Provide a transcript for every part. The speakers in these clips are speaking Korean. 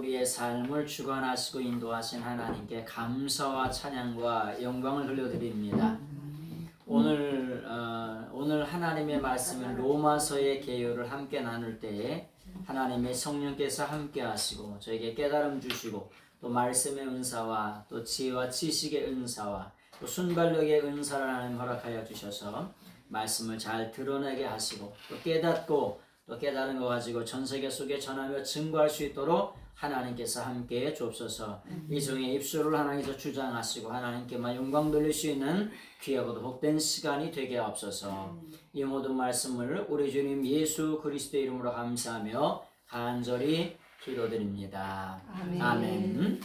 우리의 삶을 주관하시고 인도하신 하나님께 감사와 찬양과 영광을 돌려드립니다. 오늘 하나님의 말씀을 로마서의 개요를 함께 나눌 때에 하나님의 성령께서 함께 하시고 저에게 깨달음 주시고 또 말씀의 은사와 또 지혜와 지식의 은사와 또 순발력의 은사를 하나님 허락하여 주셔서 말씀을 잘 드러내게 하시고 또 깨닫고 또 깨달은 거 가지고 전 세계 속에 전하며 증거할 수 있도록 하나님께서 함께 주옵소서. 이 중에 입술을 하나님께서 주장하시고 하나님께만 영광 돌릴 수 있는 귀하고도 복된 시간이 되게 하옵소서. 이 모든 말씀을 우리 주님 예수 그리스도의 이름으로 감사하며 간절히 기도드립니다. 아멘.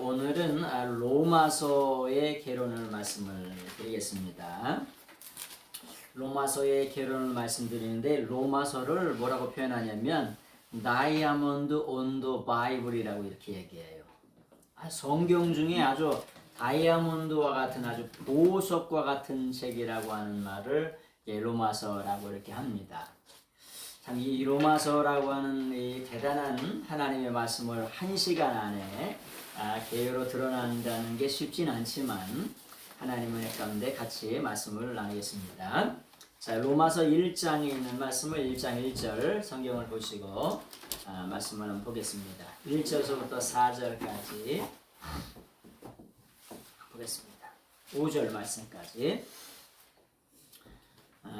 오늘은 로마서의 개론을 말씀을 드리겠습니다. 로마서의 개론을 말씀드리는데 로마서를 뭐라고 표현하냐면 다이아몬드 온 더 바이블이라고 이렇게 얘기해요. 성경 중에 아주 다이아몬드와 같은 아주 보석과 같은 책이라고 하는 말을 로마서라고 이렇게 합니다. 참 이 로마서라고 하는 이 대단한 하나님의 말씀을 1시간 안에 개요로 드러난다는 게 쉽진 않지만 하나님의 은혜 가운데 같이 말씀을 나누겠습니다. 자, 로마서 1장에 있는 말씀을 1장 1절 성경을 보시고 말씀을 한번 보겠습니다. 1절서부터 4절까지 보겠습니다. 5절 말씀까지.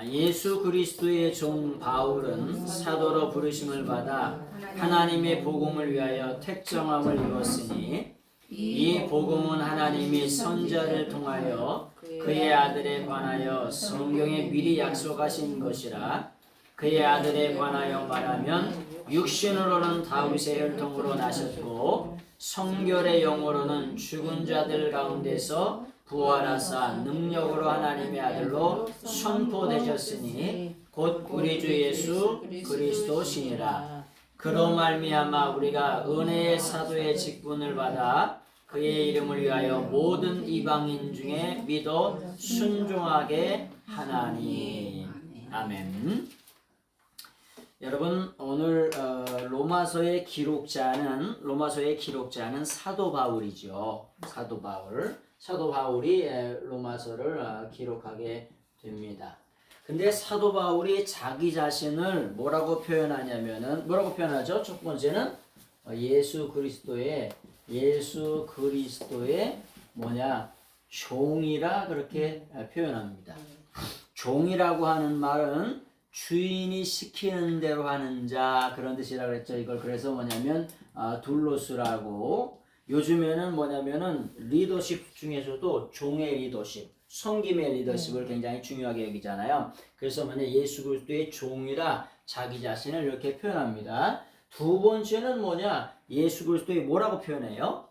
예수 그리스도의 종 바울은 사도로 부르심을 받아 하나님의 복음을 위하여 택정함을 이뤘으니 이 복음은 하나님이 선자를 통하여 그의 아들에 관하여 성경에 미리 약속하신 것이라. 그의 아들에 관하여 말하면 육신으로는 다윗의 혈통으로 나셨고 성결의 영으로는 죽은 자들 가운데서 부활하사 능력으로 하나님의 아들로 선포되셨으니 곧 우리 주 예수 그리스도시니라. 그로 말미암아 우리가 은혜의 사도의 직분을 받아 그의 이름을 위하여 모든 이방인 중에 믿어 순종하게 하나니. 아멘. 여러분 오늘 로마서의 기록자는 사도 바울이죠. 사도 바울이 로마서를 기록하게 됩니다. 근데 사도 바울이 자기 자신을 뭐라고 표현하냐면은 뭐라고 표현하죠? 첫 번째는 예수 그리스도의 종이라 그렇게 표현합니다. 종이라고 하는 말은 주인이 시키는 대로 하는 자 그런 뜻이라고 그랬죠. 이걸 그래서 뭐냐면 둘로스라고 요즘에는 뭐냐면은 리더십 중에서도 종의 리더십, 섬김의 리더십을 굉장히 중요하게 여기잖아요. 그래서 뭐냐 예수 그리스도의 종이라 자기 자신을 이렇게 표현합니다. 두 번째는 뭐냐 예수 그리스도의 뭐라고 표현해요?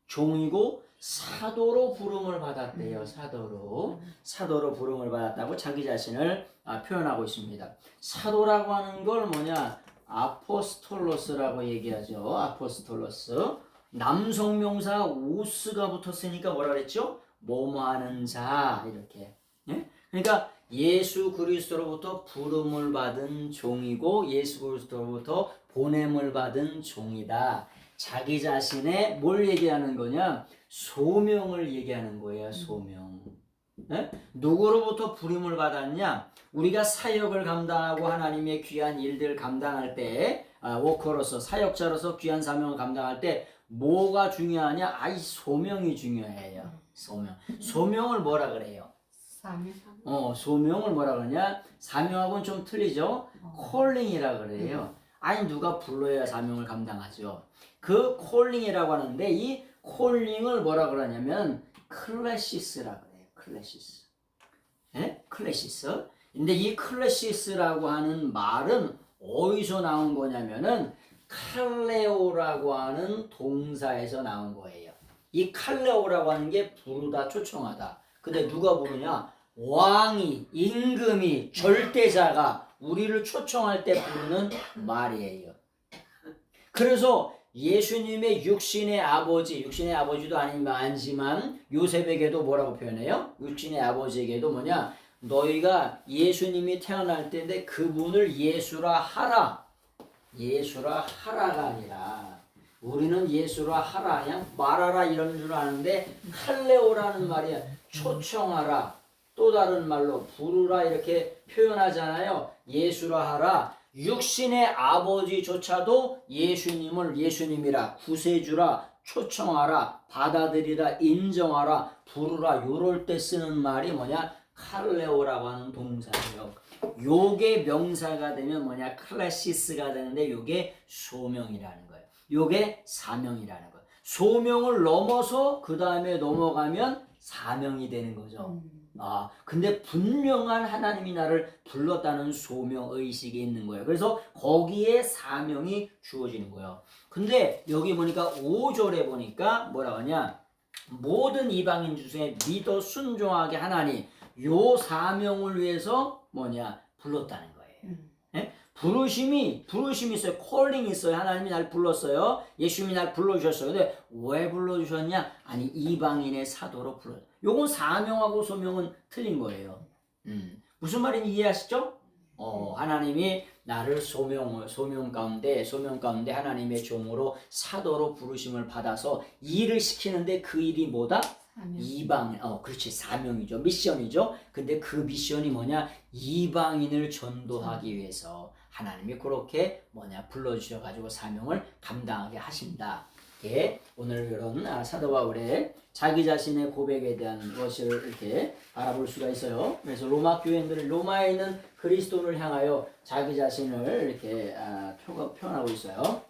종이고 사도로 부름을 받았대요. 사도로 부름을 받았다고 자기 자신을 표현하고 있습니다. 사도라고 하는 걸 뭐냐 아포스톨로스라고 얘기하죠. 아포스톨로스. 남성명사 우스가 붙었으니까 뭐라 그랬죠? 뭐뭐하는 자 이렇게. 예? 그러니까 예수 그리스도로부터 부름을 받은 종이고 예수 그리스도로부터 보냄을 받은 종이다. 자기 자신의 뭘 얘기하는 거냐? 소명을 얘기하는 거예요. 소명. 네? 누구로부터 부름을 받았냐? 우리가 사역을 감당하고 하나님의 귀한 일들을 감당할 때 워커로서 사역자로서 귀한 사명을 감당할 때 뭐가 중요하냐? 소명이 중요해요. 소명을 뭐라 그래요? 소명을 뭐라 그러냐? 사명하고는 좀 틀리죠? 콜링이라 그래요. 누가 불러야 사명을 감당하죠. 그 콜링이라고 하는데 이 콜링을 뭐라 그러냐면 클래시스라 그래요. 클래시스. 예? 클래시스. 근데 이 클래시스라고 하는 말은 어디서 나온 거냐면은 칼레오라고 하는 동사에서 나온 거예요. 이 칼레오라고 하는 게 부르다, 초청하다. 근데 누가 부르냐? 왕이, 임금이, 절대자가 우리를 초청할 때 부르는 말이에요. 그래서 예수님의 육신의 아버지도 아니지만 요셉에게도 뭐라고 표현해요? 육신의 아버지에게도 뭐냐? 너희가 예수님이 태어날 때인데 그분을 예수라 하라. 예수라 하라가 아니라 우리는 예수라 하라 그냥 말하라 이런 줄 아는데 칼레오라는 말이야. 초청하라. 또 다른 말로 부르라 이렇게 표현하잖아요. 예수라 하라. 육신의 아버지조차도 예수님을 예수님이라 구세주라 초청하라 받아들이라 인정하라 부르라 요럴 때 쓰는 말이 뭐냐 칼레오라고 하는 동사예요. 요게 명사가 되면 뭐냐 클래시스가 되는데 요게 소명이라는 거예요. 요게 사명이라는 거예요. 소명을 넘어서 그 다음에 넘어가면 사명이 되는 거죠. 근데 분명한 하나님이 나를 불렀다는 소명의식이 있는 거예요. 그래서 거기에 사명이 주어지는 거예요. 근데 여기 보니까 5절에 보니까 뭐라고 하냐 모든 이방인 중에 믿어 순종하게 하나니 요 사명을 위해서 뭐냐 불렀다는 거예요. 예? 부르심이 있어요. 콜링이 있어요. 하나님이 날 불렀어요. 예수님이 날 불러주셨어요. 근데 왜 불러주셨냐? 아니 이방인의 사도로 불렀어요. 요건 사명하고 소명은 틀린 거예요. 무슨 말인지 이해하시죠? 하나님이 나를 소명 가운데 하나님의 종으로 사도로 부르심을 받아서 일을 시키는데 그 일이 뭐다? 이방인, 그렇지 사명이죠. 미션이죠. 근데 그 미션이 뭐냐? 이방인을 전도하기 위해서 하나님이 그렇게 뭐냐 불러주셔가지고 사명을 감당하게 하신다. 예, 오늘 이런 사도 바울의 자기 자신의 고백에 대한 것을 이렇게 알아볼 수가 있어요. 그래서 로마 교인들은 로마에 있는 그리스도를 향하여 자기 자신을 이렇게 표현하고 있어요.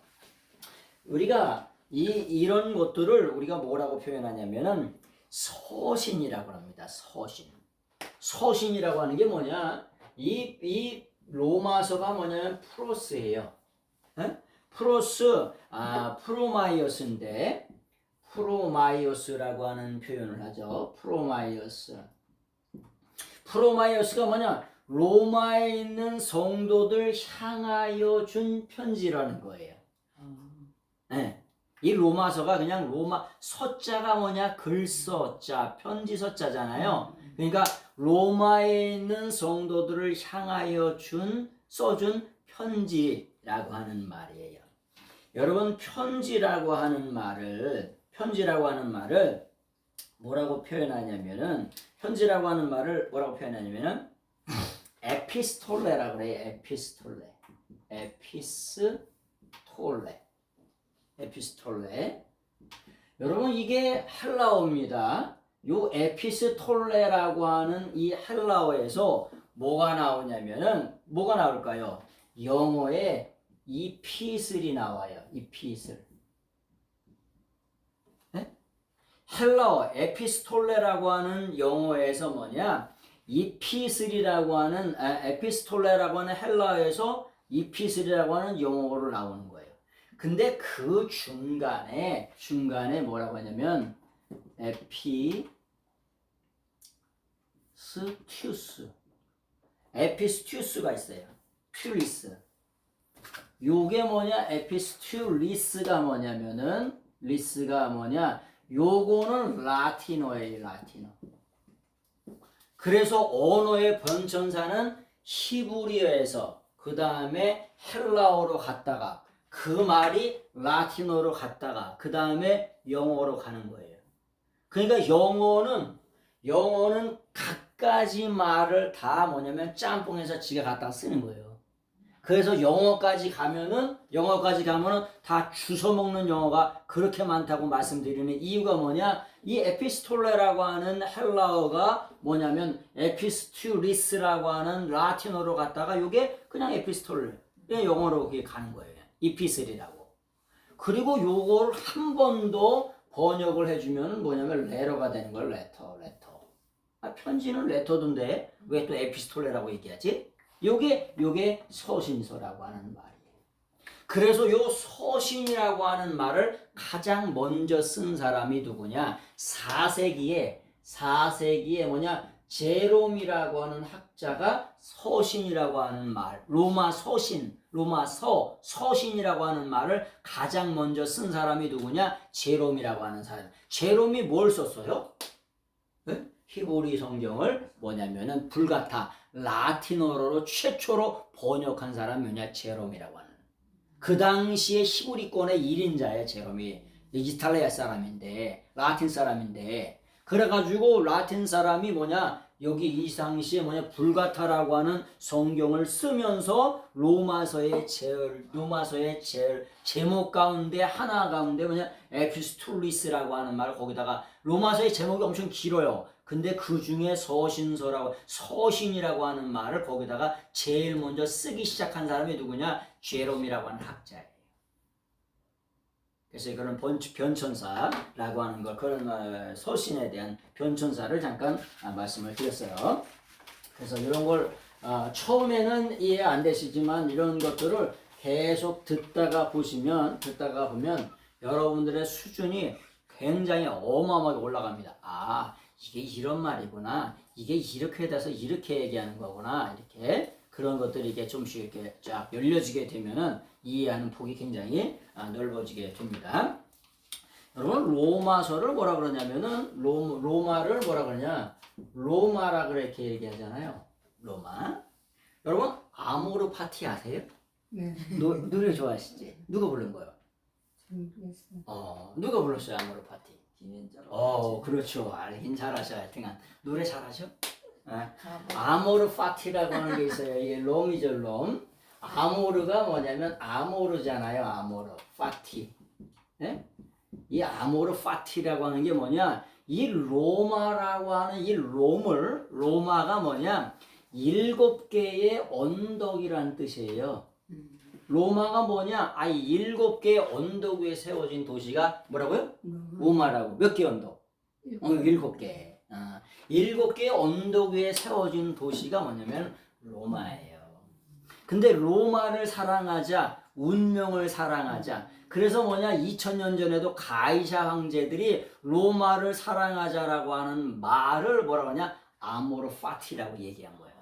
우리가 이런 것들을 우리가 뭐라고 표현하냐면은 서신이라고 합니다. 서신이라고 하는 게 뭐냐? 이 로마서가 뭐냐면 프로스예요. 에? 프로스, 프로마이어스인데 프로마이어스라고 하는 표현을 하죠. 프로마이어스가 뭐냐? 로마에 있는 성도들 향하여 준 편지라는 거예요. 네. 이 로마서가 그냥 로마 서자가 뭐냐? 글서자, 편지 서자잖아요. 그러니까 로마에 있는 성도들을 향하여 써준 편지라고 하는 말이에요. 여러분 편지라고 하는 말을 뭐라고 표현하냐면은 에피스톨레라고 그래요. 에피스톨레. 여러분 이게 헬라어입니다. 요 에피스톨레라고 하는 이 헬라어에서 뭐가 나올까요? 영어에 이피슬이 나와요. 이피슬. 네? 헬라어 에피스톨레라고 하는 영어에서 뭐냐? 이피슬이라고 하는 에피스톨레라고 하는 헬라어에서 이피슬이라고 하는 영어로 나오는 거예요. 근데 그 중간에 뭐라고 하냐면 에피스튜스가 있어요. 퓨리스. 요게 뭐냐? 에피스튜리스가 뭐냐면은 요거는 라틴어예요. 그래서 언어의 번천사는 히브리어에서 그 다음에 헬라어로 갔다가 그 말이 라틴어로 갔다가 그 다음에 영어로 가는 거예요. 그러니까 영어는 갖가지 말을 다 뭐냐면 짬뽕해서 지가 갖다 쓰는 거예요. 그래서 영어까지 가면은 다 주워 먹는 영어가 그렇게 많다고 말씀드리는 이유가 뭐냐? 이 에피스톨레라고 하는 헬라어가 뭐냐면 에피스튜리스라고 하는 라틴어로 갔다가 요게 그냥 에피스톨레 영어로 그게 가는 거예요. 이피슬이라고. 그리고 요걸 한 번 더 번역을 해주면 뭐냐면 레터가 되는 거예요. 레터. 편지는 레터던데 왜 또 에피스톨레라고 얘기하지? 요게 서신서라고 하는 말이에요. 그래서 요 서신이라고 하는 말을 가장 먼저 쓴 사람이 누구냐? 4세기에 뭐냐? 제롬이라고 하는 학자가 서신이라고 하는 말, 서신이라고 하는 말을 가장 먼저 쓴 사람이 누구냐? 제롬이라고 하는 사람. 제롬이 뭘 썼어요? 네? 히브리 성경을 뭐냐면은 불가타 라틴어로 최초로 번역한 사람 뭐냐? 제롬이라고 하는. 그 당시에 히브리권의 1인자예요. 제롬이. 이탈리아 사람인데 라틴 사람인데 그래가지고 라틴 사람이 뭐냐? 여기 이 당시에 뭐냐? 불가타라고 하는 성경을 쓰면서 로마서의 제일 제목 가운데 하나 가운데 뭐냐? 에피스톨리스라고 하는 말을 거기다가 로마서의 제목이 엄청 길어요. 근데 그 중에 서신이라고 하는 말을 거기다가 제일 먼저 쓰기 시작한 사람이 누구냐? 제롬이라고 하는 학자예요. 그래서 그런 변천사라고 하는 걸, 그런 서신에 대한 변천사를 잠깐 말씀을 드렸어요. 그래서 이런 걸 처음에는 이해 안 되시지만 이런 것들을 계속 듣다가 보면 여러분들의 수준이 굉장히 어마어마하게 올라갑니다. 아, 이게 이런 말이구나. 이게 이렇게 돼서 이렇게 얘기하는 거구나. 이렇게 그런 것들이 이게 좀씩 이렇게 쫙 열려지게 되면은 이해하는 폭이 굉장히 넓어지게 됩니다. 여러분, 로마서를 뭐라 그러냐면은 로마를 뭐라 그러냐? 로마라 그렇게 얘기하잖아요. 로마. 여러분, 아모르 파티 아세요? 네. 노래 좋아하시지? 누가 부른 거요? 모르겠어요. 누가 불렀어요? 아모르 파티. 김현자로. 그렇죠. 알긴 잘하셔. 하여튼간 노래 잘하셔? 아모르 파티라고 하는 게 있어요. 이게 롬이죠, 롬. 아모르가 뭐냐면 아모르잖아요. 아모르 파티. 예? 이 아모르 파티라고 하는 게 뭐냐? 이 로마라고 하는 이 로마가 뭐냐? 7개의 언덕이란 뜻이에요. 로마가 뭐냐? 7개의 언덕 위에 세워진 도시가 뭐라고요? 로마라고. 몇 개 언덕? 7개. 7개의 언덕 위에 세워진 도시가 뭐냐면 로마예요. 근데 로마를 사랑하자, 운명을 사랑하자. 그래서 뭐냐? 2000년 전에도 가이사 황제들이 로마를 사랑하자라고 하는 말을 뭐라고 하냐? 아모르 파티라고 얘기한 거야.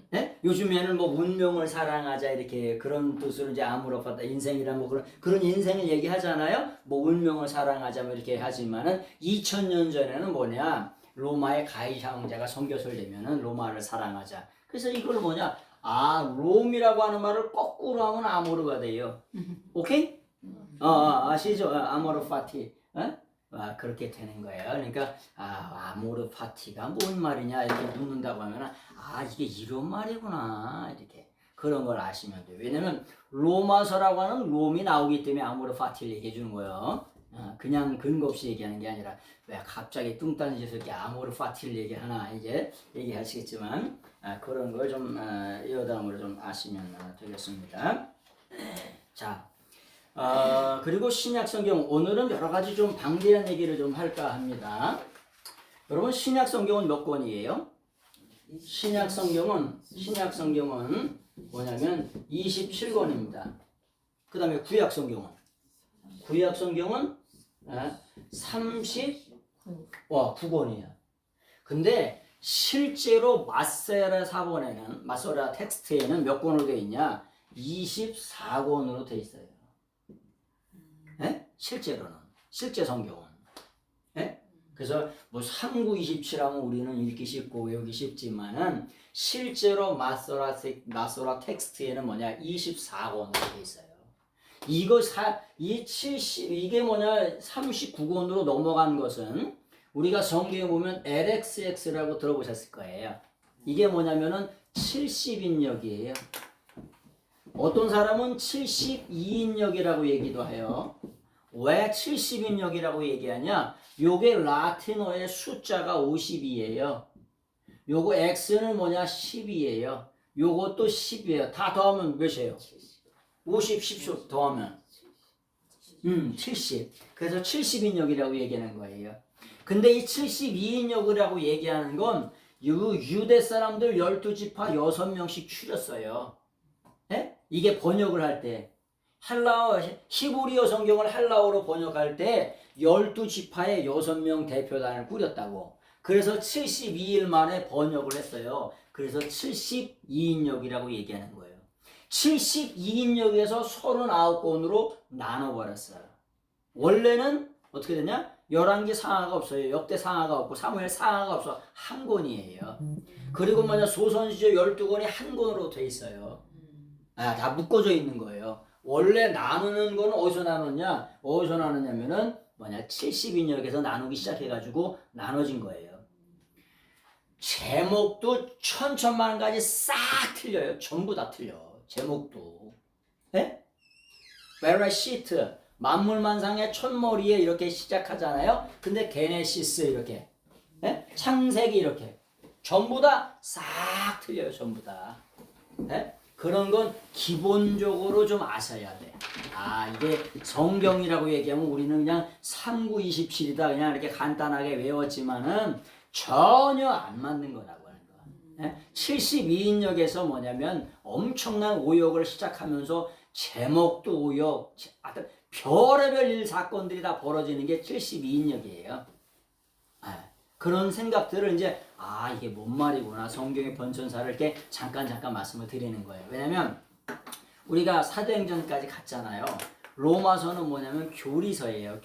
네? 요즘에는 뭐 운명을 사랑하자 이렇게 그런 뜻으로 이제 아모르 파티, 인생이란 뭐 그런 인생을 얘기하잖아요. 뭐 운명을 사랑하자 뭐 이렇게 하지만은 2000년 전에는 뭐냐? 로마의 가이사 황제가 선교사를 되면은 로마를 사랑하자. 그래서 이걸 뭐냐? 롬이라고 하는 말을 거꾸로 하면 아모르가 돼요. 오케이? 아시죠? 아모르 파티. 그렇게 되는 거예요. 그러니까 아모르 파티가 뭔 말이냐 이렇게 묻는다고 하면 이게 이런 말이구나 이렇게 그런 걸 아시면 돼요. 왜냐면 로마서라고 하는 롬이 나오기 때문에 아모르 파티를 얘기해 주는 거예요. 그냥 근거 없이 얘기하는 게 아니라 왜 갑자기 뚱딴짓을 이렇게 아모르 파티를 얘기하나 이제 얘기하시겠지만 그런 걸 좀 여담으로 좀 아시면 되겠습니다. 자, 그리고 신약 성경 오늘은 여러 가지 좀 방대한 얘기를 좀 할까 합니다. 여러분 신약 성경은 몇 권이에요? 신약 성경은 뭐냐면 27권입니다. 그 다음에 구약 성경은 39권이에요. 근데 실제로 마세라 사본에는 마세라 텍스트에는 몇 권으로 되어 있냐? 24권으로 되어 있어요. 네? 실제로는 실제 성경은. 네? 그래서 뭐 3927하면 우리는 읽기 쉽고 외우기 쉽지만은 실제로 마세라 텍스트에는 뭐냐? 24권으로 되어 있어요. 이게 뭐냐? 39권으로 넘어간 것은 우리가 성경에 보면 LXX라고 들어보셨을 거예요. 이게 뭐냐면은 70인역이에요. 어떤 사람은 72인역이라고 얘기도 해요. 왜 70인역이라고 얘기하냐? 요게 라틴어의 숫자가 50이에요. 요거 X는 뭐냐? 10이에요. 요것도 10이에요. 다 더하면 몇이에요? 50, 10 더하면 70. 그래서 70인역이라고 얘기하는 거예요. 근데 이 72인역이라고 얘기하는 건 유대 사람들 12지파 6명씩 추렸어요. 예? 이게 번역을 할 때 히브리어 성경을 헬라어로 번역할 때 12지파의 6명 대표단을 꾸렸다고. 그래서 72일 만에 번역을 했어요. 그래서 72인역이라고 얘기하는 거예요. 72인역에서 39권으로 나눠버렸어요. 원래는 어떻게 되냐? 열왕기 상하가 없어요. 역대 상하가 없고 사무엘 상하가 없어. 한 권이에요. 그리고 뭐냐 소선지조 12권이 한 권으로 돼 있어요. 다 묶어져 있는 거예요. 원래 나누는 거는 어디서 나눴냐? 어디서 나눴냐면은 뭐냐 70인역에서 나누기 시작해가지고 나눠진 거예요. 제목도 천천만 가지 싹 틀려요. 전부 다 틀려. 제목도. 예? 베라시트 만물만상의 첫머리에 이렇게 시작하잖아요. 근데 게네시스 이렇게 예? 창세기 이렇게 전부 다 싹 틀려요. 전부 다. 예? 그런 건 기본적으로 좀 아셔야 돼. 이게 성경이라고 얘기하면 우리는 그냥 3927이다 그냥 이렇게 간단하게 외웠지만은 전혀 안 맞는 거라고 하는 거야. 72인역에서 뭐냐면 엄청난 오역을 시작하면서 제목도 오역, 별의별 일 사건들이 다 벌어지는 게 72인역이에요. 그런 생각들을 이제 이게 뭔 말이구나 성경의 번천사를 이렇게 잠깐 말씀을 드리는 거예요. 왜냐면 우리가 사도행전까지 갔잖아요. 로마서는 뭐냐면 교리서예요.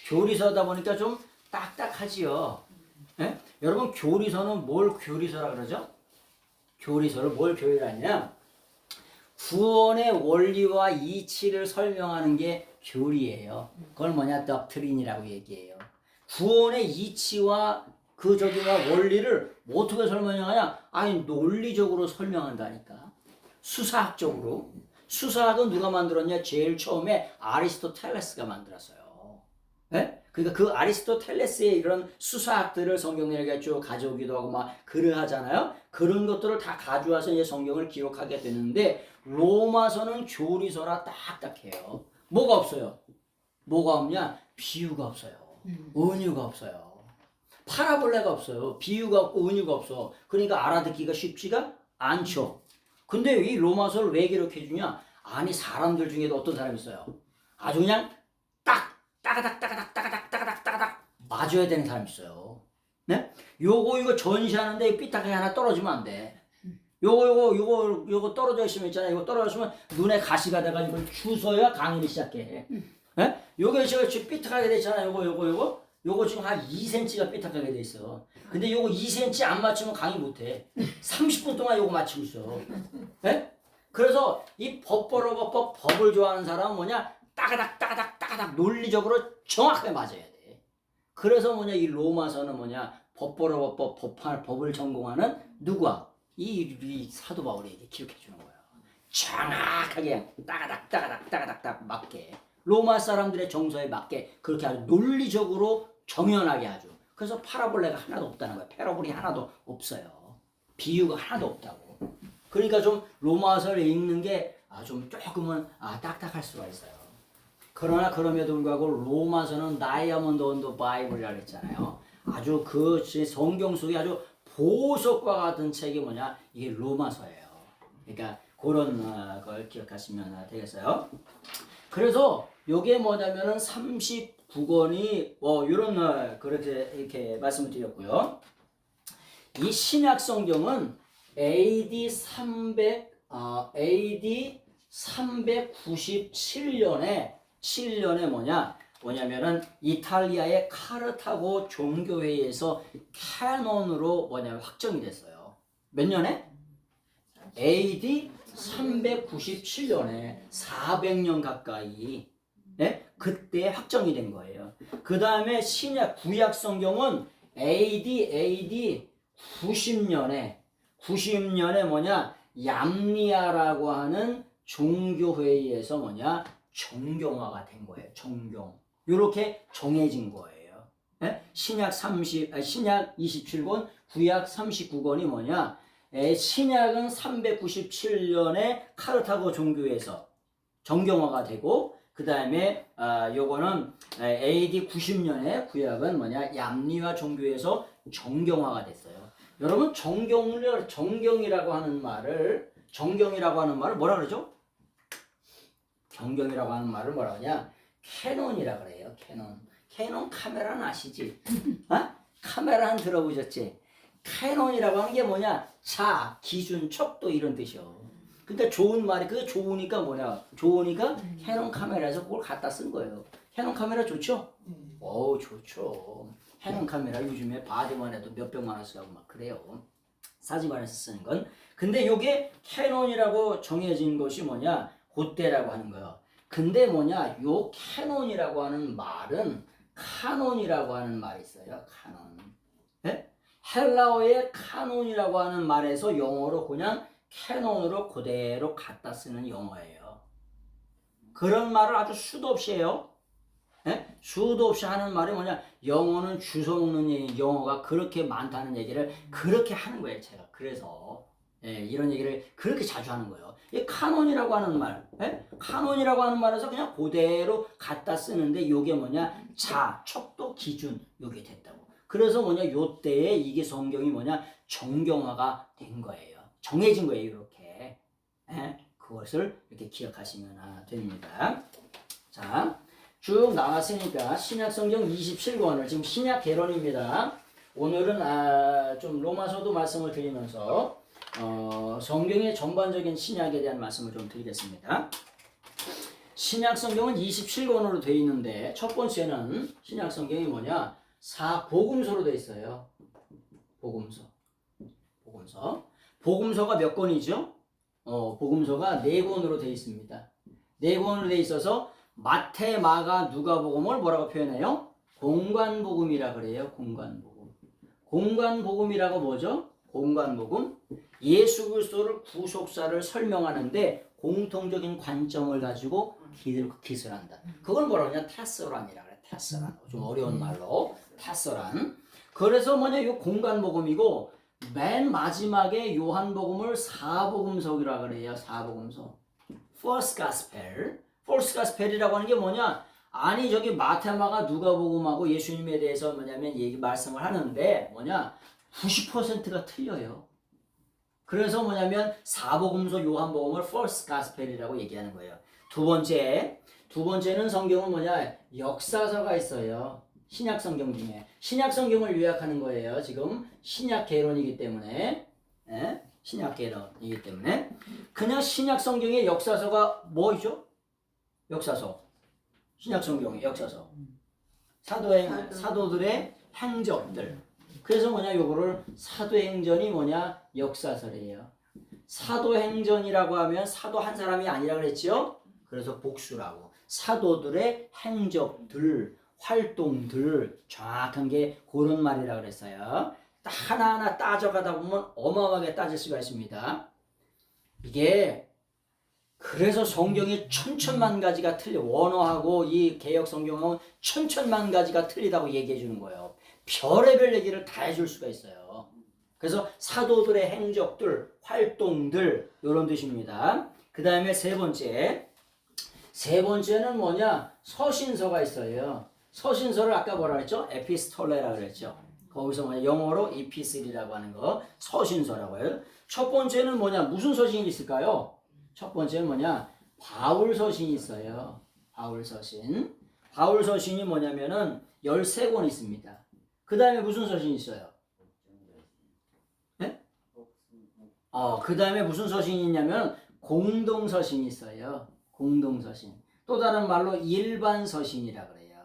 교리서다 보니까 좀 딱딱하지요. 예? 여러분 교리서는 뭘 교리서라 그러죠? 교리서를 뭘 교리라냐? 구원의 원리와 이치를 설명하는 게 교리예요. 그걸 뭐냐? 덕트린이라고 얘기해요. 구원의 이치와 그 저기와 원리를 어떻게 설명하냐? 논리적으로 설명한다니까. 수사학적으로. 수사학은 누가 만들었냐? 제일 처음에 아리스토텔레스가 만들었어요. 네? 그러니까 그 아리스토텔레스의 이런 수사학들을 성경에 쭉 가져오기도 하고 막 글을 하잖아요. 그런 것들을 다 가져와서 이제 성경을 기록하게 되는데 로마서는 교리서라 딱딱해요. 뭐가 없어요? 뭐가 없냐? 비유가 없어요. 은유가 없어요. 파라볼레가 없어요. 비유가 없고 은유가 없어. 그러니까 알아듣기가 쉽지가 않죠. 근데 이 로마서를 왜 기록해 주냐? 사람들 중에도 어떤 사람이 있어요. 아주 그냥 따가닥 맞아야 되는 사람이 있어요. 네? 이거 전시하는데 삐딱하게 하나 떨어지면 안 돼. 요거 떨어져 있으면 있잖아요. 이거 떨어졌으면 눈에 가시가 돼가지고 주워야 강의를 시작해. 네? 요게 지금 삐딱하게 돼 있잖아요. 요거 지금 한 2cm가 삐딱하게 돼 있어. 근데 요거 2cm 안 맞추면 강의 못 해. 30분 동안 요거 맞추고 있어. 네? 그래서 이 법을 좋아하는 사람은 뭐냐? 따가닥 논리적으로 정확하게 맞아야 돼. 그래서 뭐냐? 이 로마서는 뭐냐? 법을 전공하는 누구야? 이 사도 바울이 기록해 주는 거야. 정확하게 따가닥 맞게. 로마 사람들의 정서에 맞게 그렇게 아주 논리적으로 정연하게 아주. 그래서 파라볼레가 하나도 없다는 거야. 패러블이 하나도 없어요. 비유가 하나도 없다고. 그러니까 좀 로마서를 읽는 게 좀 조금은 딱딱할 수가 있어요. 그러나 그럼에도 불구하고 로마서는 다이아몬드 온더 바이블이라고 했잖아요. 아주 그 성경 속에 아주 보석과 같은 책이 뭐냐? 이게 로마서예요. 그러니까 그런 걸 기억하시면 되겠어요. 그래서 요게 뭐냐면은 39권이 요런 그렇게 이렇게 말씀을 드렸고요. 이 신약 성경은 AD 397년에 뭐냐면은 이탈리아의 카르타고 종교회의에서 캐논으로 확정이 됐어요. 몇 년에? AD 397년에 400년 가까이 그때 확정이 된 거예요. 그 다음에 신약 구약 성경은 AD 90년에 얌리아라고 하는 종교회의에서 정경화가 된 거예요. 정경. 이렇게 정해진 거예요. 신약 27권, 구약 39권이 신약은 397년에 카르타고 종교에서 정경화가 되고 그 다음에 요거는 AD 90년에 구약은 얌리아 종교에서 정경화가 됐어요. 여러분 정경이라고 하는 말을 뭐라 그러죠? 정경이라고 하는 말을 뭐라 그러냐? 캐논이라 그래요. 캐논 카메라는 아시지? 카메라는 들어보셨지? 캐논이라고 하는 게 자, 기준, 척도 이런 뜻이요. 그러니까 좋은 말이 그게 좋으니까 좋으니까 캐논 카메라에서 그걸 갖다 쓴 거예요. 캐논 카메라 좋죠? 어우 좋죠. 캐논 카메라 요즘에 바디만 해도 몇백만 원씩 하고 막 그래요. 사진관에서 쓰는 건. 근데 요게 캐논이라고 정해진 것이 뭐냐? 그때라고 하는 거예요. 근데 뭐냐? 요 캐논이라고 하는 말은 카논이라고 하는 말이 있어요. 카논. 네? 헬라어의 카논이라고 하는 말에서 영어로 그냥 캐논으로 그대로 갖다 쓰는 영어예요. 그런 말을 아주 수도 없이 해요. 네? 수도 없이 하는 말이 뭐냐? 영어는 주워 먹는 영어가 그렇게 많다는 얘기를 그렇게 하는 거예요, 제가. 그래서 이런 얘기를 그렇게 자주 하는 거예요. 이 카논이라고 하는 말, 카논이라고 하는 말에서 그냥 그대로 갖다 쓰는데 이게 뭐냐? 척도, 기준 요게 됐다고. 그래서 뭐냐? 요때에 이게 성경이 뭐냐? 정경화가 된 거예요. 정해진 거예요, 이렇게. 그것을 이렇게 기억하시면 됩니다. 자, 쭉 나왔으니까 신약성경 27권을 지금 신약 개론입니다. 오늘은 좀 로마서도 말씀을 드리면서 성경의 전반적인 신약에 대한 말씀을 좀 드리겠습니다. 신약성경은 27권으로 되어 있는데 첫 번째는 신약성경이 뭐냐? 복음서로 되어 있어요. 복음서가 몇 권이죠? 복음서가 4권으로 되어 있습니다. 4권으로 되어 있어서 마태, 마가, 누가복음을 뭐라고 표현해요? 공관복음이라 그래요. 공관복음이라고 뭐죠? 공관복음. 예수 그리스도를 구속사를 설명하는데 공통적인 관점을 가지고 기술한다. 그걸 뭐라고 하냐? 테서란이라 그래. 테서란. 좀 어려운 말로 테서란. 그래서 뭐냐? 이 공관복음이고 맨 마지막에 요한복음을 사복음서라 그래요. 사복음서. First Gospel. First Gospel이라고 하는 게 뭐냐? 아니 저기 마태마가 누가복음하고 예수님에 대해서 뭐냐면 말씀을 하는데 뭐냐? 90%가 틀려요. 그래서 뭐냐면 사복음서 요한복음을 First Gospel이라고 얘기하는 거예요. 두 번째는 성경은 뭐냐? 역사서가 있어요. 신약 성경 중에 신약 성경을 요약하는 거예요. 지금 신약 개론이기 때문에 신약 개론이기 때문에 그냥 신약 성경의 역사서가 뭐죠? 역사서. 신약 성경의 역사서. 사도들의 행적들. 그래서 뭐냐? 요거를 사도행전이 뭐냐? 역사서래요. 사도행전이라고 하면 사도 한 사람이 아니라 그랬죠? 그래서 복수라고. 사도들의 행적들, 활동들 정확한 게 그런 말이라 그랬어요. 하나하나 따져가다 보면 어마어마하게 따질 수가 있습니다. 이게 그래서 성경이 천천만 가지가 틀려. 원어하고 이 개역 성경하고 천천만 가지가 틀리다고 얘기해 주는 거예요. 별의별 얘기를 다 해줄 수가 있어요. 그래서 사도들의 행적들, 활동들 이런 뜻입니다. 그 다음에 세 번째는 뭐냐? 서신서가 있어요. 서신서를 아까 뭐라 그랬죠? 에피스톨레라 그랬죠. 거기서 뭐냐? 영어로 이피슬이라고 하는 거 서신서라고 해요. 첫 번째는 뭐냐? 무슨 서신이 있을까요? 첫 번째는 뭐냐? 바울서신이 있어요. 바울서신이 뭐냐면은 13권 있습니다. 그 다음에 무슨 서신이 있어요? 네? 그 다음에 무슨 서신이 있냐면 공동서신이 있어요. 공동서신. 또 다른 말로 일반서신이라 그래요.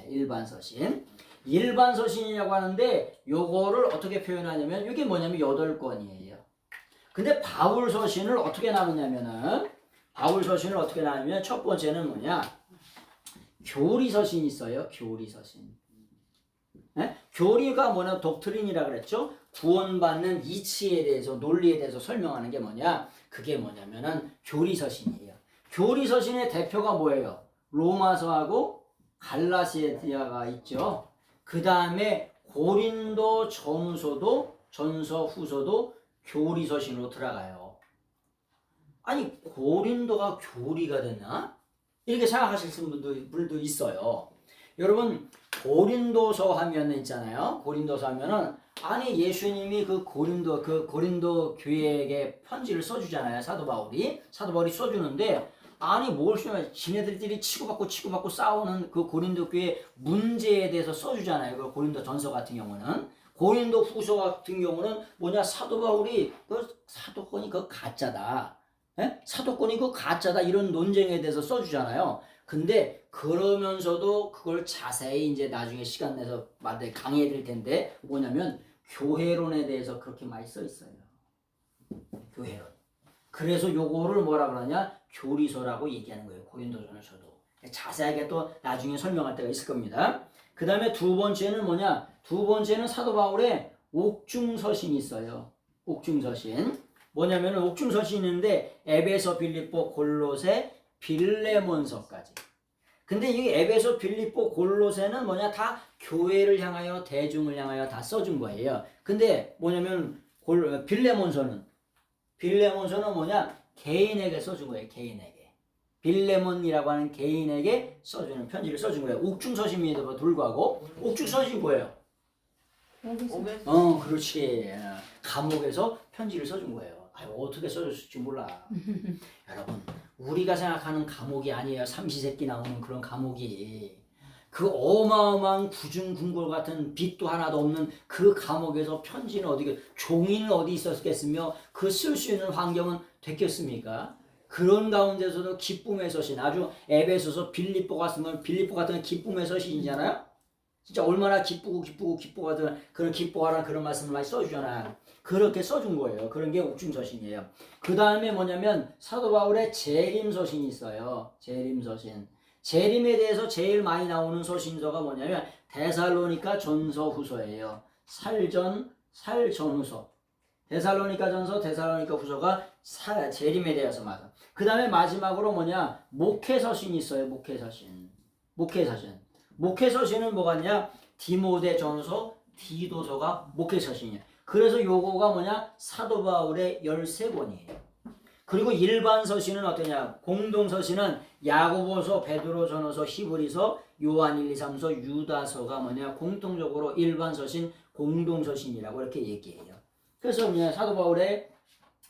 일반서신. 일반서신이라고 하는데 요거를 어떻게 표현하냐면 이게 뭐냐면 8권이에요. 근데 바울서신을 어떻게 나누냐면 첫 번째는 뭐냐? 교리서신이 있어요. 교리서신. 교리가 뭐냐? 독트린이라 그랬죠. 구원받는 이치에 대해서 논리에 대해서 설명하는 게 뭐냐? 그게 뭐냐면은 교리서신이에요. 교리서신의 대표가 뭐예요? 로마서하고 갈라디아가 있죠. 그 다음에 고린도 전서 후서도 교리서신으로 들어가요. 아니 고린도가 교리가 되나? 이렇게 생각하실 분들도 있어요. 여러분 고린도서 하면 있잖아요. 고린도서 하면은 아니 예수님이 그 고린도 교회에게 편지를 써주잖아요. 사도 바울이 써주는데 아니 뭘 써요? 지네들끼리 치고받고 싸우는 그 고린도 교회 문제에 대해서 써주잖아요. 그 고린도 전서 같은 경우는. 고린도 후서 같은 경우는 뭐냐? 사도 바울이 사도권이 그거 가짜다. 사도권이 그거 가짜다. 이런 논쟁에 대해서 써주잖아요. 근데 그러면서도 그걸 자세히 이제 나중에 시간 내서 강의해 드릴 텐데 뭐냐면 교회론에 대해서 그렇게 많이 써 있어요. 교회론. 그래서 요거를 뭐라 그러냐? 교리서라고 얘기하는 거예요. 고린도전에서도. 자세하게 또 나중에 설명할 때가 있을 겁니다. 그 다음에 두 번째는 뭐냐? 두 번째는 사도 바울의 옥중서신이 있어요. 옥중서신. 뭐냐면 옥중서신이 있는데 에베소, 빌립보, 골로새, 빌레몬서까지. 근데 이 에베소, 빌립보, 골로새는 뭐냐? 다 교회를 향하여 대중을 향하여 다 써준 거예요. 근데 뭐냐면 빌레몬서는 뭐냐? 개인에게 써준 거예요. 개인에게. 빌레몬이라고 하는 개인에게 써주는 편지를 써준 거예요. 옥중서신임에도 불구하고 옥중서신이 뭐예요? 그렇지. 감옥에서 편지를 써준 거예요. 어떻게 써줬을지 몰라. 여러분, 우리가 생각하는 감옥이 아니에요. 삼시세끼 나오는 그런 감옥이. 그 어마어마한 구중궁궐 같은 빛도 하나도 없는 그 감옥에서 편지는 종이는 어디 있었겠으며 그 쓸 수 있는 환경은 됐겠습니까? 그런 가운데서도 기쁨의 서신, 아주 에베소서, 빌립보 같은 기쁨의 서신이잖아요. 진짜 얼마나 기쁘거든. 그런 기뻐하라는 그런 말씀을 많이 써주잖아요. 그렇게 써준 거예요. 그런 게 옥중서신이에요. 그 다음에 뭐냐면 사도 바울의 재림서신이 있어요. 재림서신. 재림에 대해서 제일 많이 나오는 서신서가 뭐냐면 데살로니가 전서 후서예요. 살전후서. 데살로니가 전서, 데살로니가 후서가 재림에 대해서 맞아. 그 다음에 마지막으로 뭐냐? 목회서신이 있어요. 목회서신은 뭐가냐? 디모데 전서, 디도서가 목회서신이에요. 그래서 요거가 뭐냐? 사도 바울의 13권이에요. 그리고 일반 서신은 어떠냐? 공동서신은 야고보서, 베드로 전후서, 히브리서, 요한 1, 2, 3서, 유다서가 뭐냐? 공통적으로 일반 서신, 공동서신이라고 이렇게 얘기해요. 그래서 그냥 사도 바울의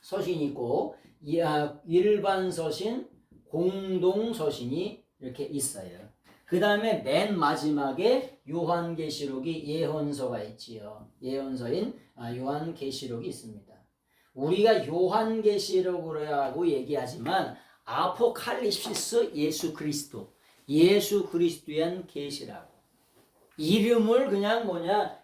서신이 있고 일반 서신, 공동 서신이 이렇게 있어요. 그 다음에 맨 마지막에 요한계시록이 예언서가 있지요. 예언서인 요한계시록이 있습니다. 우리가 요한계시록이라고 얘기하지만 아포칼립시스 예수 그리스도의 계시라고. 이름을 그냥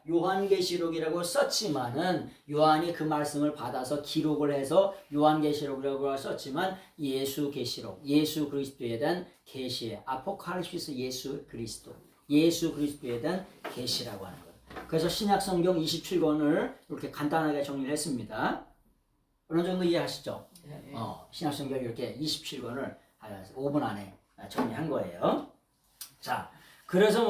요한계시록이라고 썼지만은 요한이 그 말씀을 받아서 기록을 해서 요한계시록이라고 썼지만 예수 그리스도에 대한 계시에 아포칼립시스 예수 그리스도에 대한 계시라고 하는 거예요. 그래서 신약성경 27권을 이렇게 간단하게 정리를 했습니다. 어느 정도 이해하시죠? 네. 신약성경 이렇게 27권을 5분 안에 정리한 거예요. 자, 그래서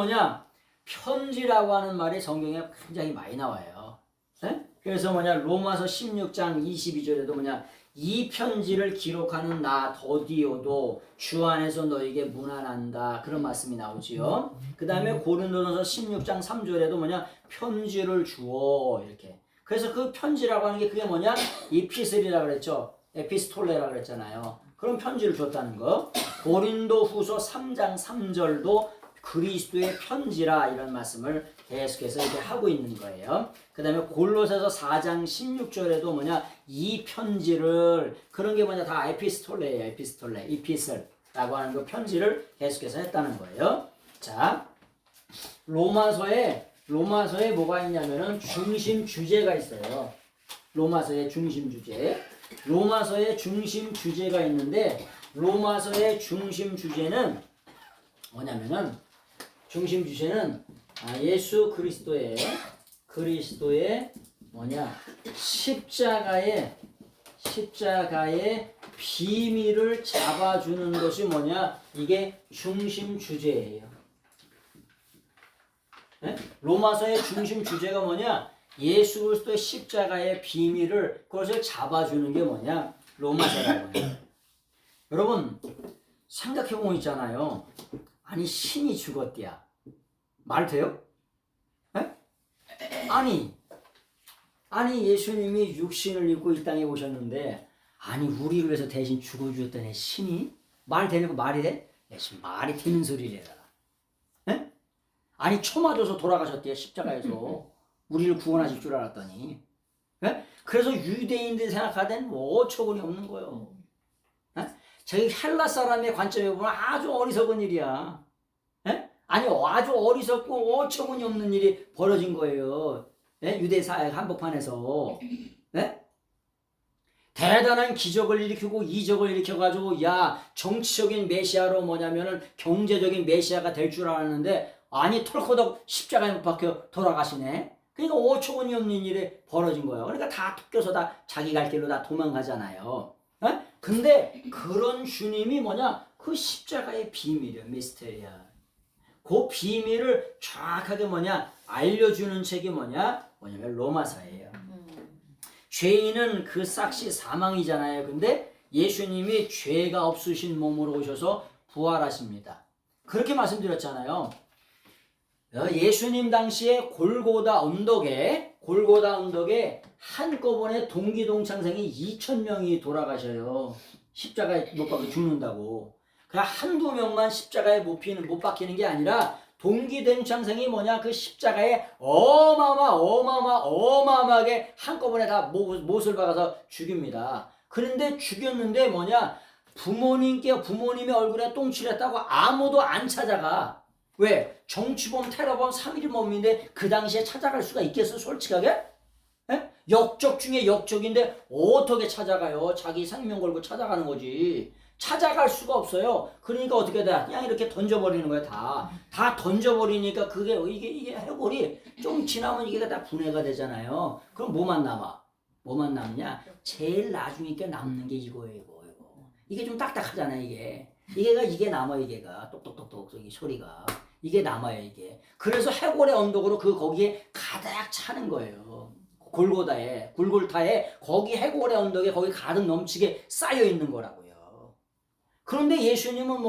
편지라고 하는 말이 성경에 굉장히 많이 나와요. 네? 그래서 로마서 16장 22절에도 이 편지를 기록하는 나 더디오도 주 안에서 너에게 문안한다. 그런 말씀이 나오지요. 그 다음에 고린도전서 16장 3절에도 편지를 주어 이렇게. 그래서 그 편지라고 하는 게 그게 이피슬이라고 그랬죠. 에피스톨레라고 그랬잖아요. 그런 편지를 줬다는 거. 고린도 후서 3장 3절도 그리스도의 편지라 이런 말씀을 계속해서 이렇게 하고 있는 거예요. 그 다음에 골로새서 4장 16절에도 이 편지를 그런 게 다 에피스톨레예요. 이피슬라고 하는 그 편지를 계속해서 했다는 거예요. 자, 로마서에 뭐가 있냐면은 중심 주제가 있어요. 로마서의 중심 주제가 있는데 로마서의 중심 주제는 뭐냐면은 예수 그리스도의 십자가의 비밀을 잡아주는 것이 이게 중심 주제예요. 네? 로마서의 중심 주제가 예수 그리스도의 십자가의 비밀을 그것을 잡아주는 게 로마서라고 해요. 여러분 생각해보면 있잖아요. 아니 신이 죽었대야. 말 돼요? 네? 아니 예수님이 육신을 입고 이 땅에 오셨는데 우리를 위해서 대신 죽어주셨다네 신이? 말 되는 거 말이 돼? 말이 되는 소리래라. 네? 초 맞아서 돌아가셨대요. 십자가에서. 우리를 구원하실 줄 알았더니. 네? 그래서 유대인들이 생각하던 어처구니 없는 거예요. 네? 저희 헬라 사람의 관점에 보면 아주 어리석은 일이야. 예? 아니 아주 어리석고 어처구니 없는 일이 벌어진 거예요. 예? 유대 사회 한복판에서. 예? 대단한 기적을 일으키고 이적을 일으켜가지고 야 정치적인 메시아로 뭐냐면은 경제적인 메시아가 될 줄 알았는데 아니 털커덕 십자가에 못 박혀 돌아가시네. 그러니까 어처구니 없는 일이 벌어진 거예요. 그러니까 다 쫓겨서 다 자기 갈 길로 다 도망가잖아요. 어? 근데 그런 주님이 뭐냐? 그 십자가의 비밀이야, 미스테리야. 그 비밀을 정확하게 뭐냐? 알려주는 책이 뭐냐면 로마서예요. 죄인은 그 싹시 사망이잖아요. 근데 예수님이 죄가 없으신 몸으로 오셔서 부활하십니다. 그렇게 말씀드렸잖아요. 예수님 당시에 골고다 언덕에 한꺼번에 동기동창생이 2,000명이 돌아가셔요. 십자가에 못 박혀 죽는다고. 그냥 한두 명만 십자가에 못 박히는 게 아니라 동기동창생이 그 십자가에 어마어마하게 한꺼번에 다 못을 박아서 죽입니다. 그런데 죽였는데 부모님의 얼굴에 똥칠했다고 아무도 안 찾아가. 왜? 정치범, 테러범, 3.1범인데 그 당시에 찾아갈 수가 있겠어, 솔직하게? 에? 역적 중에 역적인데 어떻게 찾아가요? 자기 생명 걸고 찾아가는 거지. 찾아갈 수가 없어요. 그러니까 어떻게 돼? 그냥 이렇게 던져버리는 거야, 다. 다 던져버리니까 이게 해골이 좀 지나면 이게 다 분해가 되잖아요. 그럼 뭐만 남아? 뭐만 남냐? 제일 나중에 남는 게 이거예요, 이거. 이게 좀 딱딱하잖아요, 이게. 이게 남아, 이게가. 똑똑똑똑, 이 소리가. 이게 남아요, 이게. 그래서 해골의 언덕으로 거기에 가득 차는 거예요. 골고타에 거기 해골의 언덕에 거기 가득 넘치게 쌓여 있는 거라고요. 그런데 예수님은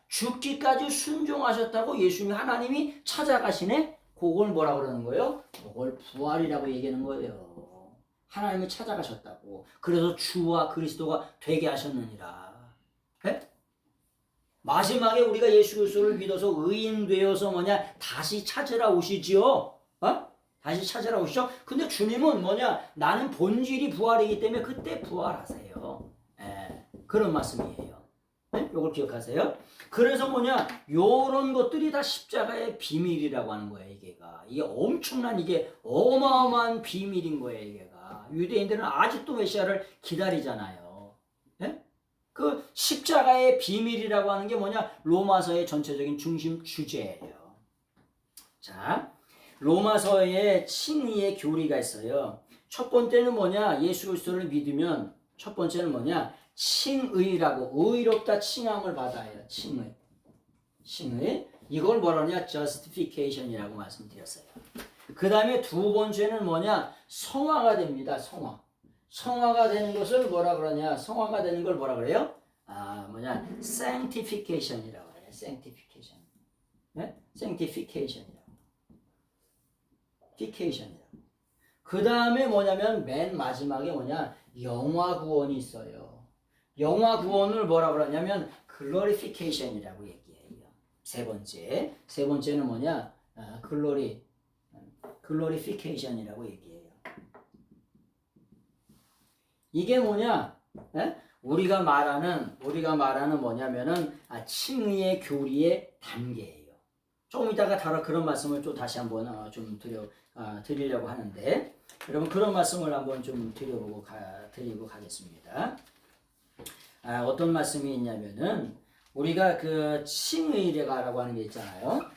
죽기까지 순종하셨다고 예수님 하나님이 찾아가시네? 그걸 뭐라 그러는 거예요? 그걸 부활이라고 얘기하는 거예요. 하나님이 찾아가셨다고. 그래서 주와 그리스도가 되게 하셨느니라. 네? 마지막에 우리가 예수 그리스도를 믿어서 의인 되어서 다시 찾으러 오시지요. 다시 찾으러 오시죠. 근데 주님은 나는 본질이 부활이기 때문에 그때 부활하세요. 그런 말씀이에요. 이걸 기억하세요. 그래서 요런 것들이 다 십자가의 비밀이라고 하는 거예요. 이게 엄청난 이게 어마어마한 비밀인 거예요. 이게가 유대인들은 아직도 메시아를 기다리잖아요. 그 십자가의 비밀이라고 하는 게 로마서의 전체적인 중심 주제예요. 자, 로마서에 칭의의 교리가 있어요. 첫 번째는 예수 그리스도를 믿으면 첫 번째는 칭의라고 의롭다 칭함을 받아요. 칭의. 이걸 뭐라 하냐? justification이라고 말씀드렸어요. 그 다음에 두 번째는 성화가 됩니다. 성화가 되는 것을 뭐라 그러냐? 성화가 되는 걸 뭐라 그래요? sanctification이라고 해요. sanctification. 네? sanctification이라고. 그 다음에 맨 마지막에 영화 구원이 있어요. 영화 구원을 뭐라 그러냐면 glorification이라고 얘기해요. 세 번째는 glorification이라고 얘기해요. 이게 우리가 말하는 칭의의 교리의 단계예요. 조금 이따가 그런 말씀을 또 다시 한번 좀 드리려고 하는데, 여러분 그런 말씀을 한번 좀 드리고 가겠습니다. 어떤 말씀이 있냐면은 우리가 그 칭의라고 하는 게 있잖아요.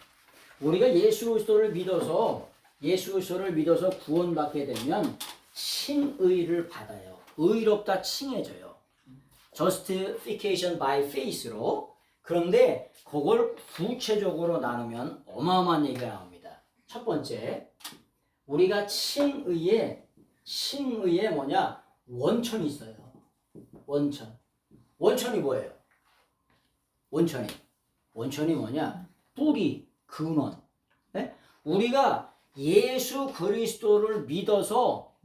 우리가 예수 그리스도를 믿어서 구원받게 되면 칭의를 받아요. 의롭다 칭해져요. justification by faith로. 그런데 그걸 구체적으로 나누면 어마어마한 얘기가 나옵니다. 첫 번째, 우리가 칭의에 원천이 있어요. 원천이 뭐예요? 원천이 뿌리, 근원. 네? 우리가 예수 그리스도를 믿어서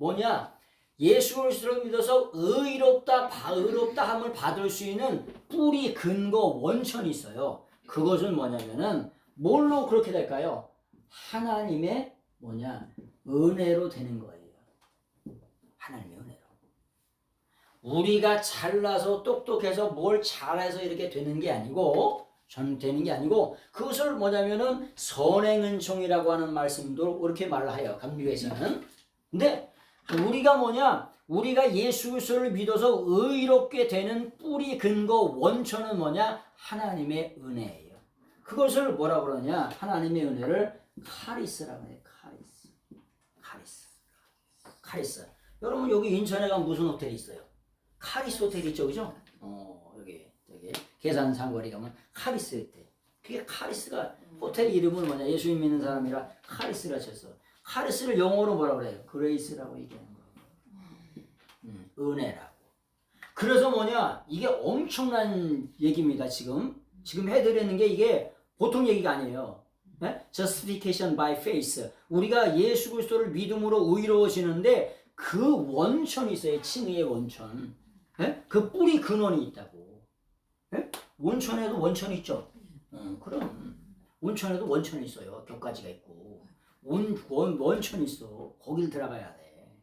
예수 그리스도를 믿어서 의롭다함을 받을 수 있는 뿌리, 근거, 원천이 있어요. 그것은 뭘로 그렇게 될까요? 하나님의 은혜로 되는 거예요. 하나님의 은혜로. 우리가 잘나서 똑똑해서 뭘 잘해서 이렇게 되는 게 아니고 되는 게 아니고 그것을 뭐냐면은 선행은총이라고 하는 말씀도 그렇게 말을 해요. 강류에서는. 근데 우리가 뭐냐? 우리가 예수 그리스도를 믿어서 의롭게 되는 뿌리 근거 원천은 뭐냐? 하나님의 은혜예요. 그것을 뭐라 그러냐? 하나님의 은혜를 카리스라고 해요. 카리스. 여러분 여기 인천에 가면 무슨 호텔이 있어요? 카리스 호텔 있죠, 그죠? 여기 계산 상거리 가면 카리스 호텔. 그게 카리스가 호텔 이름을 뭐냐? 예수님 믿는 사람이라 카리스라 쳤어. 카리스를 영어로 뭐라 그래요? 그레이스라고 얘기하는 거예요. 은혜라고. 그래서 뭐냐? 이게 엄청난 얘기입니다. 지금 해드리는 게 이게 보통 얘기가 아니에요. 네? Justification by faith. 우리가 예수 그리스도를 믿음으로 의로워지는데 그 원천이 있어요. 칭의의 원천. 네? 그 뿌리 근원이 있다고. 네? 원천에도 원천이 있죠. 그럼 원천에도 원천이 있어요. 격가지가 있고 원천이 있어. 거길 들어가야 돼.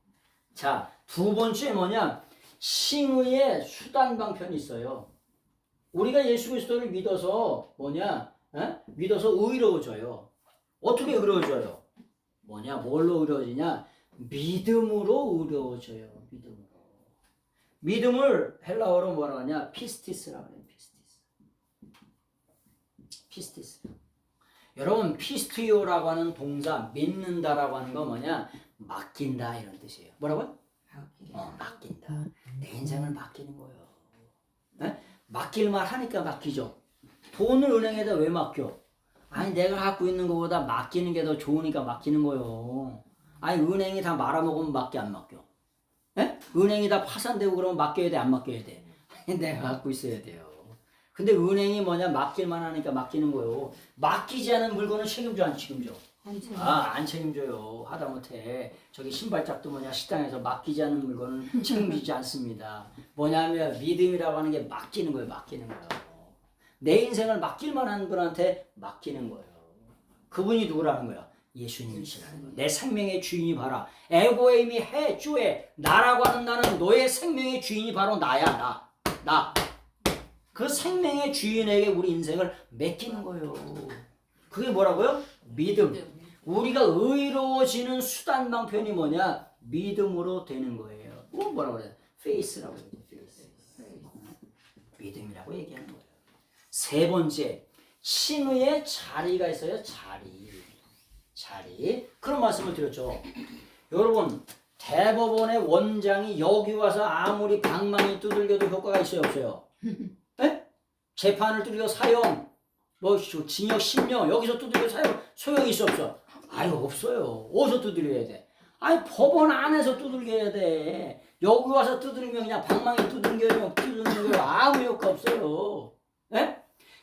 자, 두 번째 뭐냐? 칭의의 수단 방편이 있어요. 우리가 예수 그리스도를 믿어서 뭐냐? 믿어서 의로워져요. 어떻게 의로워져요? 뭐냐? 뭘로 의로워지냐? 믿음으로 의로워져요. 믿음을 헬라어로 뭐라고 하냐? 피스티스라고 해요. 피스티스. 여러분 피스티오라고 하는 동사 믿는다라고 하는 거 뭐냐? 맡긴다 이런 뜻이에요. 뭐라고요? 맡긴다. 내 인생을 맡기는 거예요. 맡길 말 하니까 맡기죠. 돈을 은행에다 왜 맡겨? 아니 내가 갖고 있는 것보다 맡기는 게 더 좋으니까 맡기는 거예요. 아니 은행이 다 말아먹으면 맡겨 안 맡겨? 은행이 다 파산되고 그러면 맡겨야 돼 안 맡겨야 돼? 아니 내가 갖고 있어야 돼요. 근데 은행이 뭐냐? 맡길만 하니까 맡기는 거예요. 맡기지 않은 물건은 책임져 안 책임져? 안 책임져요. 하다못해 저기 신발짝도 뭐냐? 식당에서 맡기지 않은 물건은 책임지지 않습니다. 뭐냐면 믿음이라고 하는 게 맡기는 거예요. 내 인생을 맡길 만한 분한테 맡기는 거예요. 그분이 누구라는 거야? 예수님이시라는 거야. 내 생명의 주인이 바라. 에고에임이 해 주에 나라고 하는 나는 너의 생명의 주인이 바로 나야. 나. 그 생명의 주인에게 우리 인생을 맡기는 거예요. 그게 뭐라고요? 믿음. 우리가 의로워지는 수단 방편이 뭐냐? 믿음으로 되는 거예요. 뭐라고 그래요? faith라고 해요. 믿음이라고 얘기하는 거예요. 세 번째, 칭의의 자리가 있어요. 자리. 그런 말씀을 드렸죠. 여러분, 대법원의 원장이 여기 와서 아무리 방망이 두들겨도 효과가 있어요, 없어요? 네? 재판을 두들겨 사형, 징역 10년 여기서 두들겨 사형 소용이 있어 없어? 없어요. 어디서 두들겨야 돼? 법원 안에서 두들겨야 돼. 여기 와서 두들기면 그냥 방망이 두들기면 아무 효과 없어요. 네?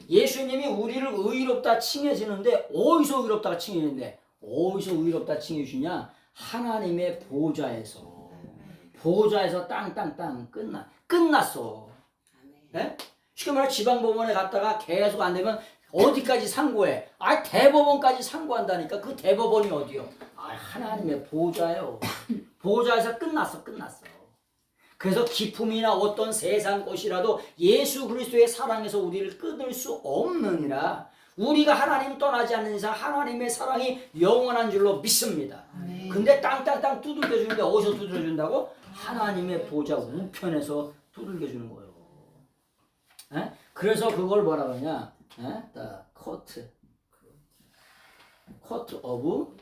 예수님이 우리를 의롭다 칭해지는데 어디서 의롭다가 칭해지는데 어디서 의롭다 칭해주시냐? 하나님의 보좌에서 땅 끝났어. 네? 쉽게 말해 지방법원에 갔다가 계속 안 되면 어디까지 상고해? 대법원까지 상고한다니까. 그 대법원이 어디요? 하나님의 보좌예요. 보좌에서 끝났어. 그래서 기품이나 어떤 세상 것이라도 예수 그리스도의 사랑에서 우리를 끊을 수 없느니라. 우리가 하나님 떠나지 않는 이상 하나님의 사랑이 영원한 줄로 믿습니다. 근데 땅 두들겨 주는데 어디서 두들겨 준다고? 하나님의 보좌 우편에서 두들겨 주는 거예요. 그래서 그걸 뭐라 그러냐? 코트 오브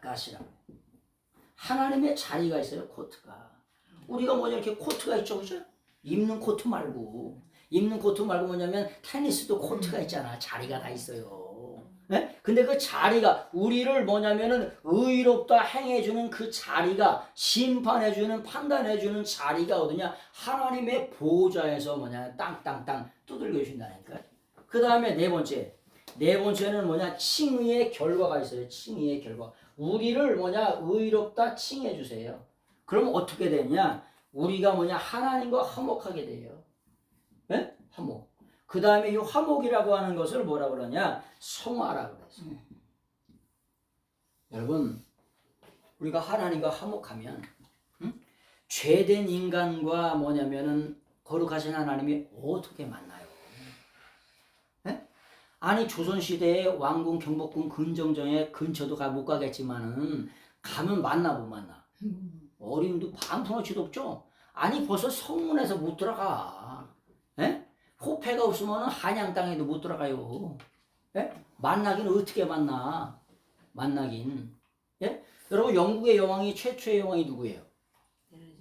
가시라고. 하나님의 자리가 있어요. 코트가. 우리가 뭐냐 이렇게 코트가 있죠, 그죠? 입는 코트 말고 뭐냐면 테니스도 코트가 있잖아. 자리가 다 있어요. 네? 근데 그 자리가 우리를 뭐냐면은 의롭다 행해주는 그 자리가 심판해주는 판단해주는 자리가 어디냐? 하나님의 보좌에서 뭐냐 땅 두들겨 주신다니까. 그 다음에 네 번째는 뭐냐? 칭의의 결과가 있어요. 칭의의 결과. 우리를 뭐냐? 의롭다 칭해 주세요. 그럼 어떻게 되냐? 우리가 뭐냐? 하나님과 화목하게 돼요. 네? 화목. 그 다음에 이 화목이라고 하는 것을 뭐라 그러냐? 성화라고 그랬어요. 여러분, 우리가 하나님과 화목하면 죄된 인간과 뭐냐면은 거룩하신 하나님이 어떻게 만나요? 네? 아니 조선시대에 왕궁 경복궁 근정정에 근처도 못 가겠지만은 가면 만나 못 만나? 어림도 반푼어치도 없죠. 아니 벌써 성문에서 못 들어가. 예? 호패가 없으면 한양 땅에도 못 들어가요. 예? 만나긴 어떻게 만나? 만나긴. 예? 여러분 영국의 여왕이 최초의 여왕이 누구예요?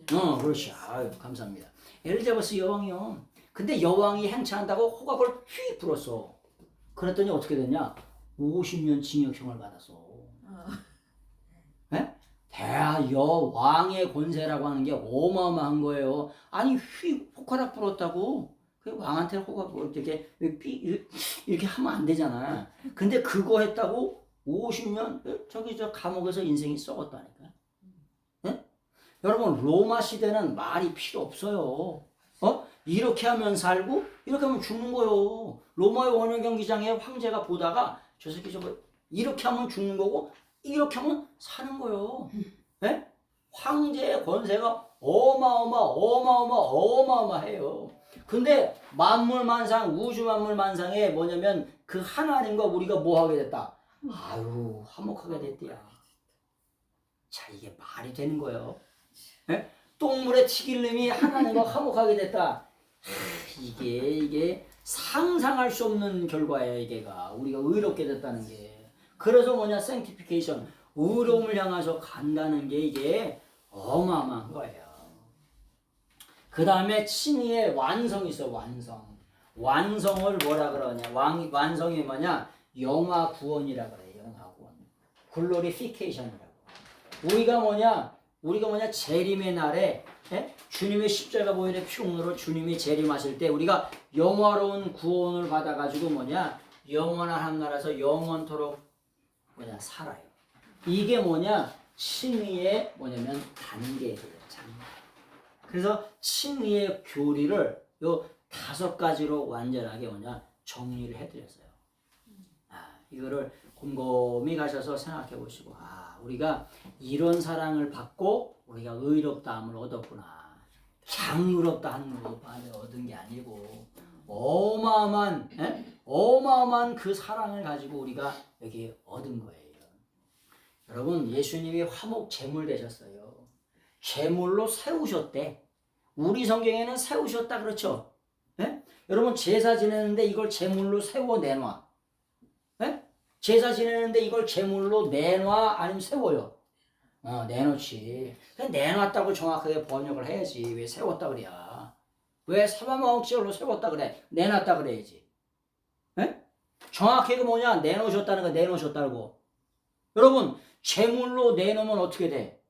그렇지. 아유, 감사합니다. 엘리자베스 여왕이요. 근데 여왕이 행차한다고 호각을 휙 불었어. 그랬더니 어떻게 됐냐? 50년 징역형을 받았어. 예? 여왕의 권세라고 하는 게 어마어마한 거예요. 아니 휙 호카락 불었다고 그 왕한테 호각 이렇게 이렇게 하면 안 되잖아. 근데 그거 했다고 50년 저기 저 감옥에서 인생이 썩었다니까. 예? 여러분 로마 시대는 말이 필요 없어요. 이렇게 하면 살고 이렇게 하면 죽는 거요. 로마의 원효 경기장에 황제가 보다가 저 새끼 저거 이렇게 하면 죽는 거고 이렇게 하면 사는 거요. 네? 황제의 권세가 어마어마해요. 근데 만물만상 우주 만물만상에 뭐냐면 그 하나님과 우리가 뭐 하게 됐다. 아유 화목하게 됐대야. 자 이게 말이 되는 거예요. 네? 똥물에 튀길님이 하나님과 화목하게 됐다. 이게 상상할 수 없는 결과예요. 이게가 우리가 의롭게 됐다는 게. 그래서 뭐냐 sanctification 의로움을 향해서 간다는 게 이게 어마어마한 거예요. 그 다음에 칭의의 완성이 있어. 완성을 뭐라 그러냐. 완성이 뭐냐 영화 구원이라 그래. 영화 구원. 글로리피케이션이라고. 우리가 뭐냐 재림의 날에 주님의 십자가 보혈의 피용으로 주님이 재림하실 때 우리가 영화로운 구원을 받아가지고 뭐냐 영원한 하나라서 영원토록 살아요. 이게 칭의의 뭐냐면 단계예요. 그래서 칭의의 교리를 요 5가지로 완전하게 정리를 해드렸어요. 이거를 곰곰이 가셔서 생각해 보시고 우리가 이런 사랑을 받고 우리가 의롭다함을 얻었구나. 장의롭다 하는 거 얻은 게 아니고 어마어마한 그 사랑을 가지고 우리가 여기 얻은 거예요. 여러분 예수님이 화목 제물 되셨어요. 제물로 세우셨대. 우리 성경에는 세우셨다 그렇죠? 여러분 제사 지내는데 이걸 제물로 세워 내놔. 제사 지내는데 이걸 제물로 내놔 아니면 세워요? 내놓지. 내놨다고 정확하게 번역을 해야지. 왜 세웠다 그래야? 왜 사바마옥제로 세웠다 그래? 내놨다 그래야지. 정확히 내놓으셨다는 거 내놓으셨다고. 여러분 제물로 내놓으면 어떻게 돼?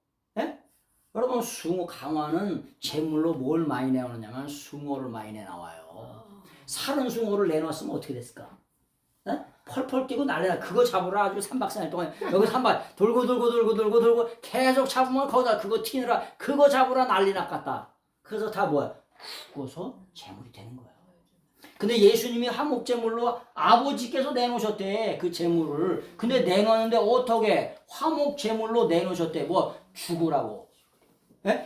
여러분 숭어 강화는 제물로 뭘 많이 내놓느냐면 숭어를 많이 내놔요. 사는 숭어를 내놨으면 어떻게 됐을까? 펄펄 뛰고 난리나. 그거 잡으라 아주 3박 4일 동안 여기 3박 돌고 계속 잡으면 거기다 그거 튀느라 그거 잡으라 난리 났겠다. 그래서 다 죽어서 제물이 되는 거야. 근데 예수님이 화목제물로 아버지께서 내놓으셨대. 그 제물을. 근데 내놓았는데 어떻게 화목제물로 내놓으셨대. 죽으라고.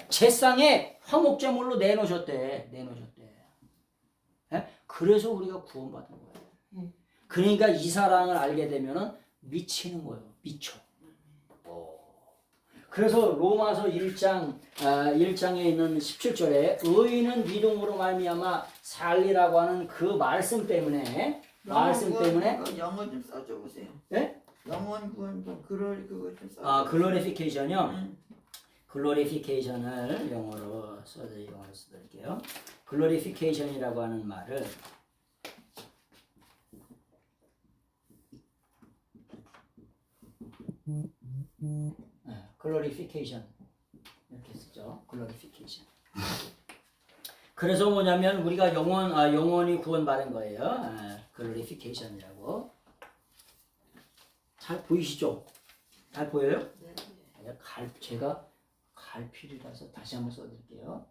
제상에 화목제물로 내놓으셨대. 그래서 우리가 구원받은 거예요. 그러니까 이 사랑을 알게 되면은 미치는 거예요. 미쳐. 그래서 로마서 1장에 있는 17절에 의인은 믿음으로 말미암아 살리라고 하는 그 말씀 때문에 영어 좀 써줘 보세요. 네? 영원 구원 좀 그거 좀 써. 글로리피케이션이요. 글로리피케이션을 영어로 써드릴게요. 글로리피케이션이라고 하는 말을 글로리피케이션 이렇게 쓰죠. 글로리피케이션. 그래서 뭐냐면 우리가 영원히 구원받은 거예요. 글로리피케이션이라고. 잘 보이시죠? 잘 보여요? 네. 제가 갈필이라서 다시 한번 써드릴게요.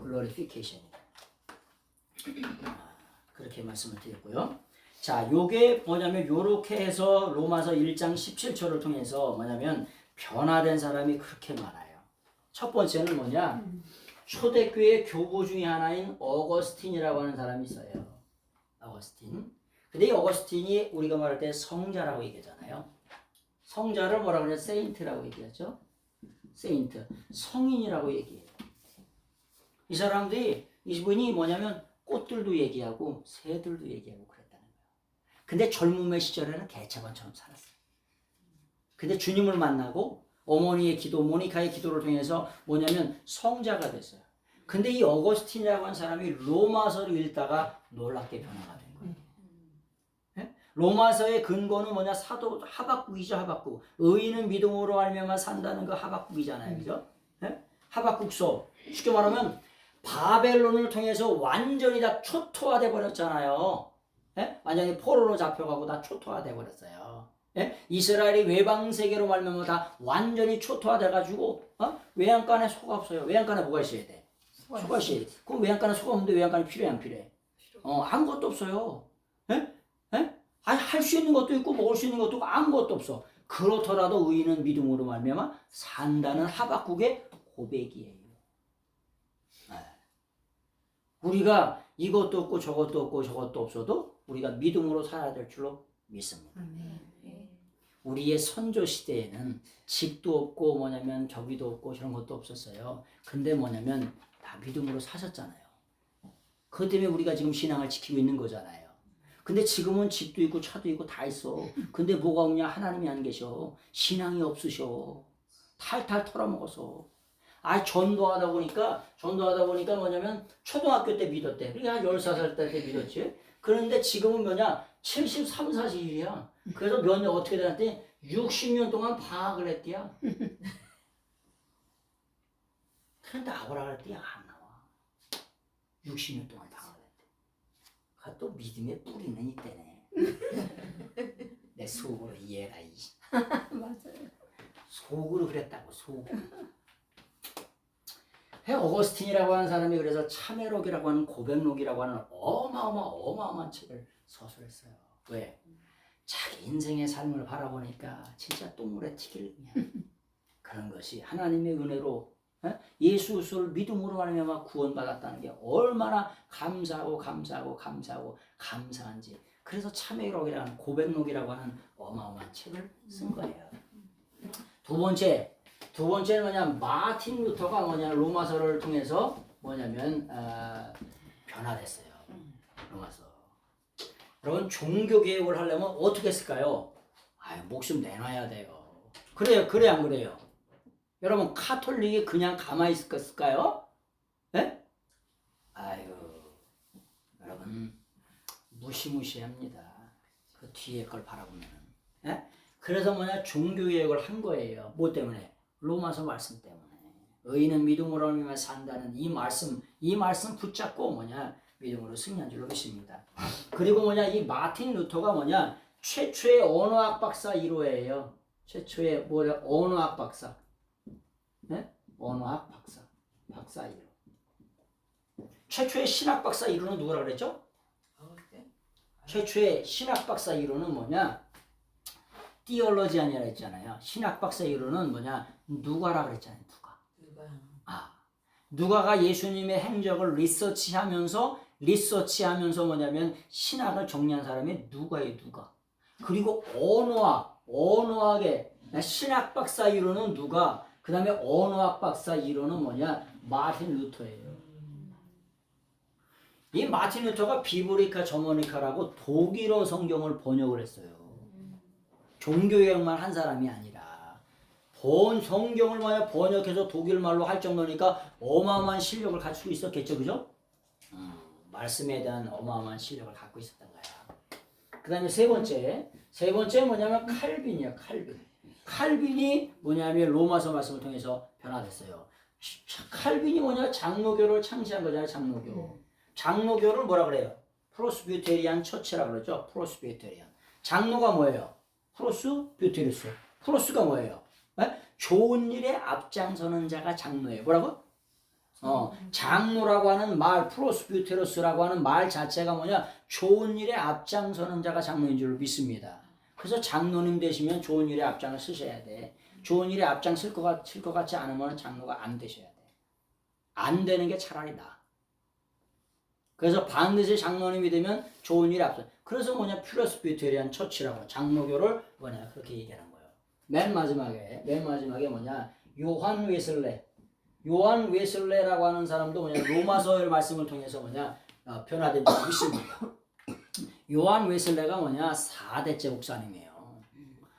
glorification이다. 그렇게 말씀을 드렸고요. 자, 요게 뭐냐면 요렇게 해서 로마서 1장 17절을 통해서 뭐냐면 변화된 사람이 그렇게 많아요. 첫 번째는 뭐냐? 초대교회 교부 중에 하나인 어거스틴이라고 하는 사람이 있어요. 어거스틴. 근데 이 어거스틴이 우리가 말할 때 성자라고 얘기하잖아요. 성자를 뭐라고 그래요? 세인트라고 얘기하죠. 세인트. 성인이라고 얘기해요. 이 사람들이, 이분이 뭐냐면 꽃들도 얘기하고 새들도 얘기하고 그랬다는 거예요. 근데 젊음의 시절에는 개차반처럼 살았어요. 근데 주님을 만나고 어머니의 기도, 모니카의 기도를 통해서 뭐냐면 성자가 됐어요. 근데 이 어거스틴이라고 하는 사람이 로마서를 읽다가 놀랍게 변화가 된 거예요. 네? 로마서의 근거는 뭐냐? 사도 하박국이죠. 하박국. 의인은 믿음으로 알면만 산다는 그 하박국이잖아요. 그죠? 네? 하박국서. 쉽게 말하면 바벨론을 통해서 완전히 다 초토화돼 버렸잖아요. 예? 완전히 포로로 잡혀가고 다 초토화돼 버렸어요. 예? 이스라엘이 외방 세계로 말미암아 다 완전히 초토화돼 가지고 외양간에 소가 없어요. 외양간에 뭐가 있어야 돼? 소가 있어야 돼. 그럼 외양간에 소가 없는데 외양간이 필요해 안 필요해? 아무것도 없어요. 예? 예? 아니 할 수 있는 것도 있고 먹을 수 있는 것도 있고 아무것도 없어. 그렇더라도 의인은 믿음으로 말미암아 산다는 하박국의 고백이에요. 우리가 이것도 없고 저것도 없고 저것도 없어도 우리가 믿음으로 살아야 될 줄로 믿습니다. 우리의 선조 시대에는 집도 없고 뭐냐면 저기도 없고 저런 것도 없었어요. 근데 뭐냐면 다 믿음으로 사셨잖아요. 그것 때문에 우리가 지금 신앙을 지키고 있는 거잖아요. 근데 지금은 집도 있고 차도 있고 다 있어. 근데 뭐가 없냐? 하나님이 안 계셔. 신앙이 없으셔. 탈탈 털어먹어서. 전도하다 보니까 뭐냐면 초등학교 때 믿었대. 그러니까 한 14살 때 믿었지. 그런데 지금은 뭐냐? 73, 40일이야. 그래서 몇 년 어떻게 되었더니 60년 동안 방학을 했대야. 그런데 나오라 그랬더니 안 나와. 60년 동안 방학을 했대. 그 또 믿음의 뿌리는 있대네. 내 속으로 이해라. 맞아요. 속으로 그랬다고, 속으로. 어거스틴이라고 하는 사람이 그래서 참회록이라고 하는 고백록이라고 하는 어마어마한 책을 서술했어요. 왜? 자기 인생의 삶을 바라보니까 진짜 똥물에 튀길이야. 그런 것이 하나님의 은혜로 예수 그리스도를 믿음으로 말미암아 구원받았다는 게 얼마나 감사한지. 그래서 참회록이라는 고백록이라고 하는 어마어마한 책을 쓴 거예요. 두 번째는 뭐냐? 마틴 루터가 뭐냐? 로마서를 통해서 뭐냐면 변화됐어요. 로마서. 여러분 종교 개혁을 하려면 어떻게 했을까요? 목숨 내놔야 돼요. 그래요, 그래 안 그래요? 여러분 카톨릭이 그냥 가만히 있을까요? 예? 여러분 무시무시합니다. 그 뒤에 걸 바라보면은. 예? 그래서 뭐냐? 종교 개혁을 한 거예요. 뭐 때문에? 로마서 말씀 때문에. 의인은 믿음으로 하면 산다는 이 말씀 붙잡고 뭐냐? 믿음으로 승리한 줄로 믿습니다. 그리고 뭐냐? 이 마틴 루터가 뭐냐? 최초의 언어학 박사 1호예요. 최초의 언어학 박사. 네? 언어학 박사 1호. 최초의 신학 박사 1호는 누구라 그랬죠? 최초의 신학 박사 1호는 뭐냐? 티올로지안이라 했잖아요. 신학 박사 1호는 뭐냐? 누가라 그랬잖아요. 누가가 예수님의 행적을 리서치하면서 뭐냐면 신학을 정리한 사람이 누가예요. 누가. 그리고 언어학의 신학 박사 1호는 누가. 그 다음에 언어학 박사 1호는 뭐냐? 마틴 루터예요. 이 마틴 루터가 비브리카 저머니카라고 독일어 성경을 번역을 했어요. 종교개혁만 한 사람이 아니라 성경을 번역해서 독일말로 할 정도니까 어마어마한 실력을 갖추고 있었겠죠, 그죠? 말씀에 대한 어마어마한 실력을 갖고 있었던 거야. 그 다음에 세 번째 뭐냐면 칼빈이야, 칼빈. 칼빈이 뭐냐면 로마서 말씀을 통해서 변화됐어요. 칼빈이 뭐냐? 장로교를 창시한 거잖아요, 장로교. 장로교를 뭐라 그래요? 프로스비테리안 처치라고 그러죠, 프로스비테리안. 장로가 뭐예요? 프로스비테리스. 프로스가 뭐예요? 좋은 일에 앞장서는 자가 장로예요. 뭐라고? 장로라고 하는 말, 프로스비테로스라고 하는 말 자체가 뭐냐? 좋은 일에 앞장서는 자가 장로인 줄 믿습니다. 그래서 장로님 되시면 좋은 일에 앞장을 쓰셔야 돼. 좋은 일에 앞장쓸 것 같지 않으면 장로가 안 되셔야 돼. 안 되는 게 차라리 나아. 그래서 반드시 장로님이 되면 좋은 일에 앞서. 그래서 뭐냐? 프레스비테리안 처치라고 장로교를 뭐냐? 그렇게 얘기하는 거예요. 맨 마지막에 뭐냐? 요한 웨슬레라고 하는 사람도 뭐냐? 로마서의 말씀을 통해서 뭐냐? 변화된 적이 있습니다. 요한 웨슬레가 뭐냐? 4대째 목사님이에요.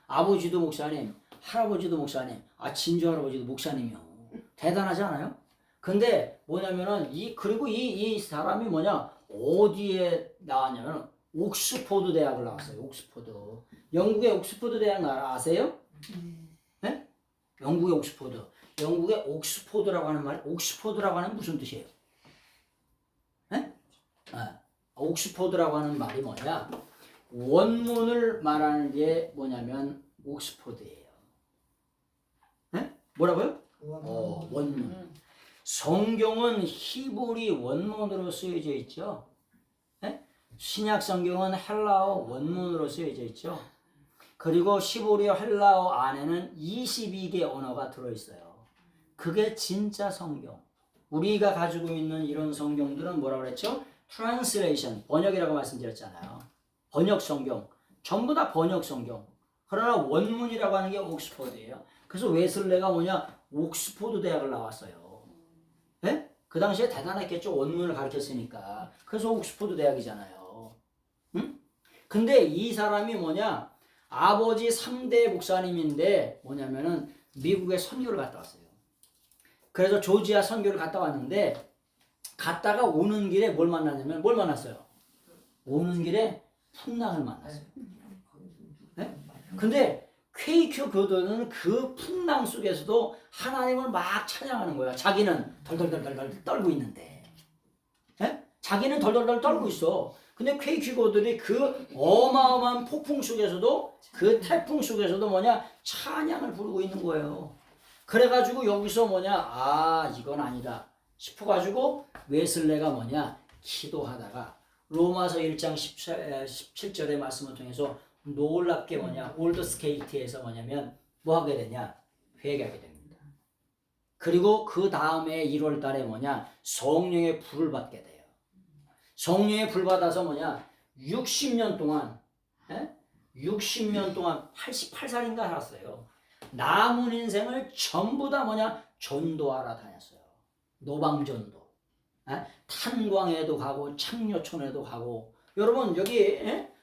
아버지도 목사님, 할아버지도 목사님, 진주 할아버지도 목사님이요. 대단하지 않아요? 근데 뭐냐면은 그리고 이 사람이 뭐냐? 어디에 나왔냐면 옥스포드 대학을 나왔어요. 옥스포드. 영국의 옥스포드 대학 아세요? 네? 영국의 옥스포드. 영국의 옥스포드라고 하는 말이 옥스포드라고 하는 무슨 뜻이에요? 네? 옥스포드라고 하는 말이 뭐냐? 원문을 말하는 게 뭐냐면 옥스포드예요. 네? 뭐라고요? 원문. 성경은 히브리 원문으로 쓰여져 있죠. 네? 신약 성경은 헬라어 원문으로 쓰여져 있죠. 그리고 시보리어 헬라어 안에는 22개 언어가 들어있어요. 그게 진짜 성경. 우리가 가지고 있는 이런 성경들은 뭐라고 그랬죠? Translation, 번역이라고 말씀드렸잖아요. 번역 성경. 전부 다 번역 성경. 그러나 원문이라고 하는 게 옥스포드예요. 그래서 웨슬레가 뭐냐? 옥스포드 대학을 나왔어요. 네? 그 당시에 대단했겠죠. 원문을 가르쳤으니까. 그래서 옥스포드 대학이잖아요. 응? 근데 이 사람이 뭐냐? 아버지 3대 목사님인데 뭐냐면은 미국에 선교를 갔다 왔어요. 그래서 조지아 선교를 갔다 왔는데 갔다가 오는 길에 뭘 만났어요? 오는 길에 풍랑을 만났어요. 네? 근데 퀘이크 교도는 그 풍랑 속에서도 하나님을 막 찬양하는 거야. 자기는 덜덜덜덜 떨고 있는데. 네? 자기는 덜덜덜 떨고 있어. 근데 퀘이크 교도들이 그 어마어마한 폭풍 속에서도 그 태풍 속에서도 뭐냐? 찬양을 부르고 있는 거예요. 그래가지고 여기서 뭐냐? 이건 아니다 싶어가지고 웨슬레가 뭐냐? 기도하다가 로마서 1장 17절의 말씀을 통해서 놀랍게 뭐냐? 올드스케이트에서 뭐냐면 뭐 하게 되냐? 회개하게 됩니다. 그리고 그 다음에 1월 달에 뭐냐? 성령의 불을 받게 돼요. 성령의 불 받아서 뭐냐? 60년 동안 88살인가 살았어요. 남은 인생을 전부 다 뭐냐? 전도하러 다녔어요. 노방전도. 탄광에도 가고 창녀촌에도 가고. 여러분 여기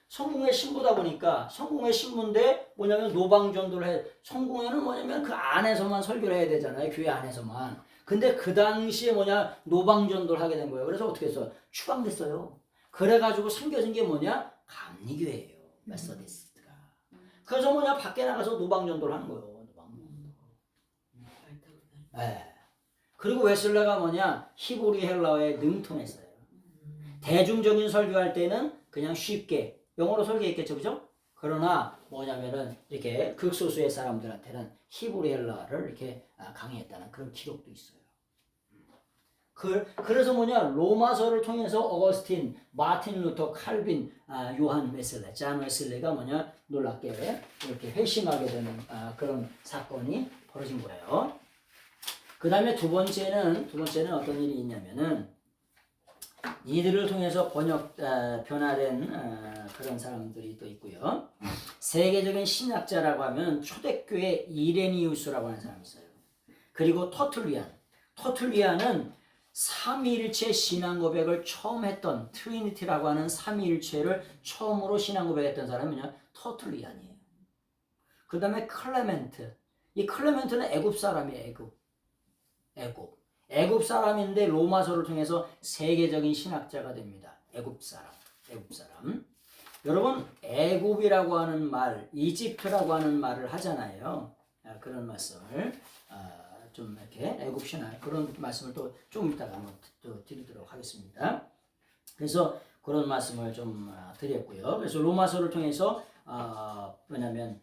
성공회 신부다 보니까 성공회 신부인데 뭐냐면 노방전도를 해. 성공회는 뭐냐면 그 안에서만 설교를 해야 되잖아요. 교회 안에서만. 근데 그 당시에 뭐냐? 노방전도를 하게 된 거예요. 그래서 어떻게 했어요? 추방됐어요. 그래가지고 생겨진 게 뭐냐? 감리교회예요. 메소디스트가. 그래서 뭐냐? 밖에 나가서 노방전도를 하는 거예요. 네. 그리고 웨슬레가 뭐냐? 히브리 헬라어에 능통했어요. 대중적인 설교할 때는 그냥 쉽게 영어로 설교했겠죠, 그죠? 그러나 뭐냐면은 이렇게 극소수의 사람들한테는 히브리 헬라어를 이렇게 강의했다는 그런 기록도 있어요. 그래서 뭐냐? 로마서를 통해서 어거스틴, 마틴 루터, 칼빈, 요한 웨슬레, 잔 웨슬레가 뭐냐? 놀랍게 이렇게 회심하게 되는 그런 사건이 벌어진 거예요. 그 다음에 두 번째는 어떤 일이 있냐면은 이들을 통해서 변화된 그런 사람들이 또 있고요. 세계적인 신학자라고 하면 초대교회 이레니우스라고 하는 사람이 있어요. 그리고 터툴리안은 삼위일체 신앙 고백을 처음 했던 트리니티라고 하는 삼위일체를 처음으로 신앙 고백했던 사람은요 터툴리안이에요. 그 다음에 클레멘트. 이 클레멘트는 애굽 사람이에요. 애굽 사람인데 로마서를 통해서 세계적인 신학자가 됩니다. 애굽 사람. 여러분 애굽이라고 하는 말, 이집트라고 하는 말을 하잖아요. 그런 말씀을 좀 이렇게 애굽 신학 그런 말씀을 또 좀 이따가 한번 또 드리도록 하겠습니다. 그래서 그런 말씀을 좀 드렸고요. 그래서 로마서를 통해서 뭐냐면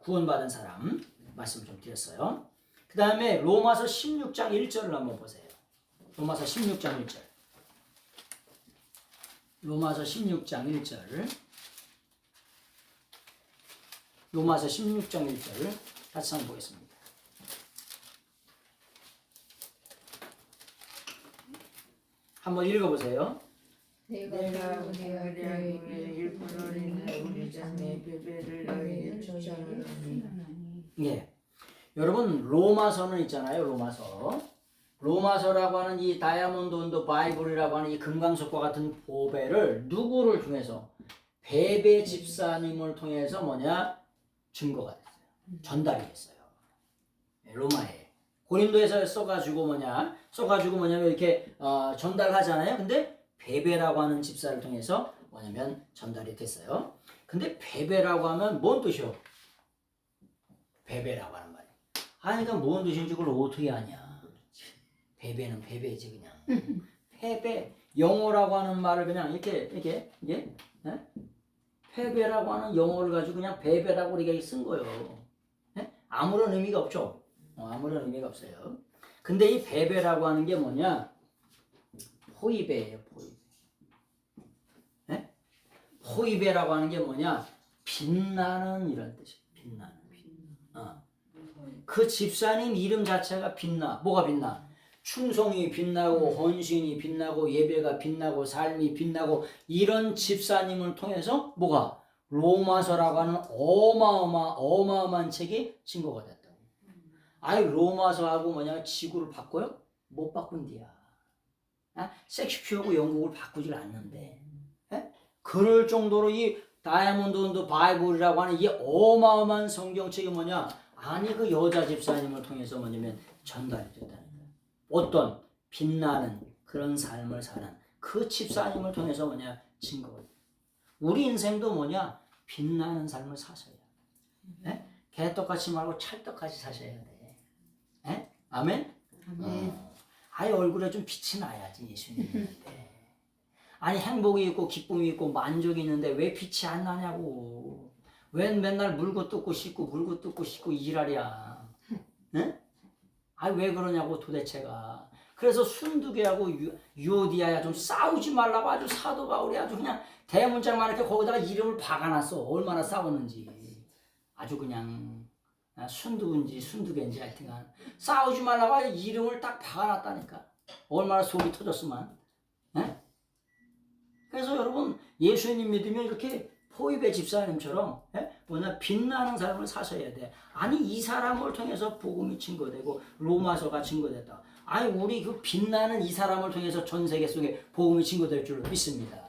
구원받은 사람 말씀을 좀 드렸어요. 그 다음에 로마서 16장 1절을 한번 보세요. 로마서 16장 1절. 로마서 16장 1절. 로마서 16장 1절 같이 한번 보겠습니다. 한번 읽어보세요. 내가 우리 아들의 일꾼을 인해 우리 자매 베베를 너희의 조장을 하니. 예. 여러분 로마서는 있잖아요. 로마서라고 하는 이 다이아몬드 온더 바이블이라고 하는 이 금강석과 같은 보배를 누구를 통해서 베베 집사님을 통해서 뭐냐 증거가 됐어요. 전달이 됐어요. 로마에 고린도에서 써가지고 뭐냐면 이렇게 전달하잖아요. 근데 베베라고 하는 집사를 통해서 뭐냐면 전달이 됐어요. 근데 베베라고 하면 뭔 뜻이요? 베베라고 하는 말이에요. 그러니까 뭔 뜻인지 그걸 어떻게 아냐? 베베는 베베지 그냥. 베베 영어라고 하는 말을 그냥 이렇게 베베라고 하는 영어를 가지고 그냥 베베라고 우리가 쓴 거예요. 아무런 의미가 없죠. 아무런 의미가 없어요. 근데 이 베베라고 하는 게 뭐냐? 포이베예요. 포이베라고 하는 게 뭐냐? 빛나는 이런 뜻이에요. 빛나는. 그 집사님 이름 자체가 빛나. 뭐가 빛나? 충성이 빛나고 헌신이 빛나고 예배가 빛나고 삶이 빛나고 이런 집사님을 통해서 뭐가? 로마서라고 하는 어마어마한 책이 증거가 됐다. 아니 로마서하고 뭐냐 지구를 바꿔요? 못 바꾼디야. 섹스피어하고 영국을 바꾸질 않는데. 그럴 정도로 이 다이아몬드 온더 바이블이라고 하는 이 어마어마한 성경책이 뭐냐? 아니 그 여자 집사님을 통해서 뭐냐면 전달이 됐다는 거예요. 어떤 빛나는 그런 삶을 사는 그 집사님을 통해서 뭐냐 증거가 돼요. 우리 인생도 뭐냐 빛나는 삶을 사셔야 돼요. 개떡같이 말고 찰떡같이 사셔야 돼. 아멘? 아예 얼굴에 좀 빛이 나야지 예수님 있는데. 아니 행복이 있고 기쁨이 있고 만족이 있는데 왜 빛이 안 나냐고. 왜 맨날 물고 뜯고 씻고 이지랄이야. 아니 왜 그러냐고 도대체가. 그래서 순두개하고 유오디아야 좀 싸우지 말라고 아주 사도 바울이 아주 그냥 대문짝만 이렇게 거기다가 이름을 박아놨어. 얼마나 싸웠는지. 아주 그냥 순두인지 순두개인지 하여튼간 싸우지 말라고 아주 이름을 딱 박아놨다니까. 얼마나 속이 터졌으면. 그래서 여러분 예수님 믿으면 이렇게 포이베 집사님처럼 뭐냐 빛나는 삶을 사셔야 돼. 아니 이 사람을 통해서 복음이 증거되고 로마서가 증거됐다. 아니 우리 그 빛나는 이 사람을 통해서 전 세계 속에 복음이 증거될 줄로 믿습니다.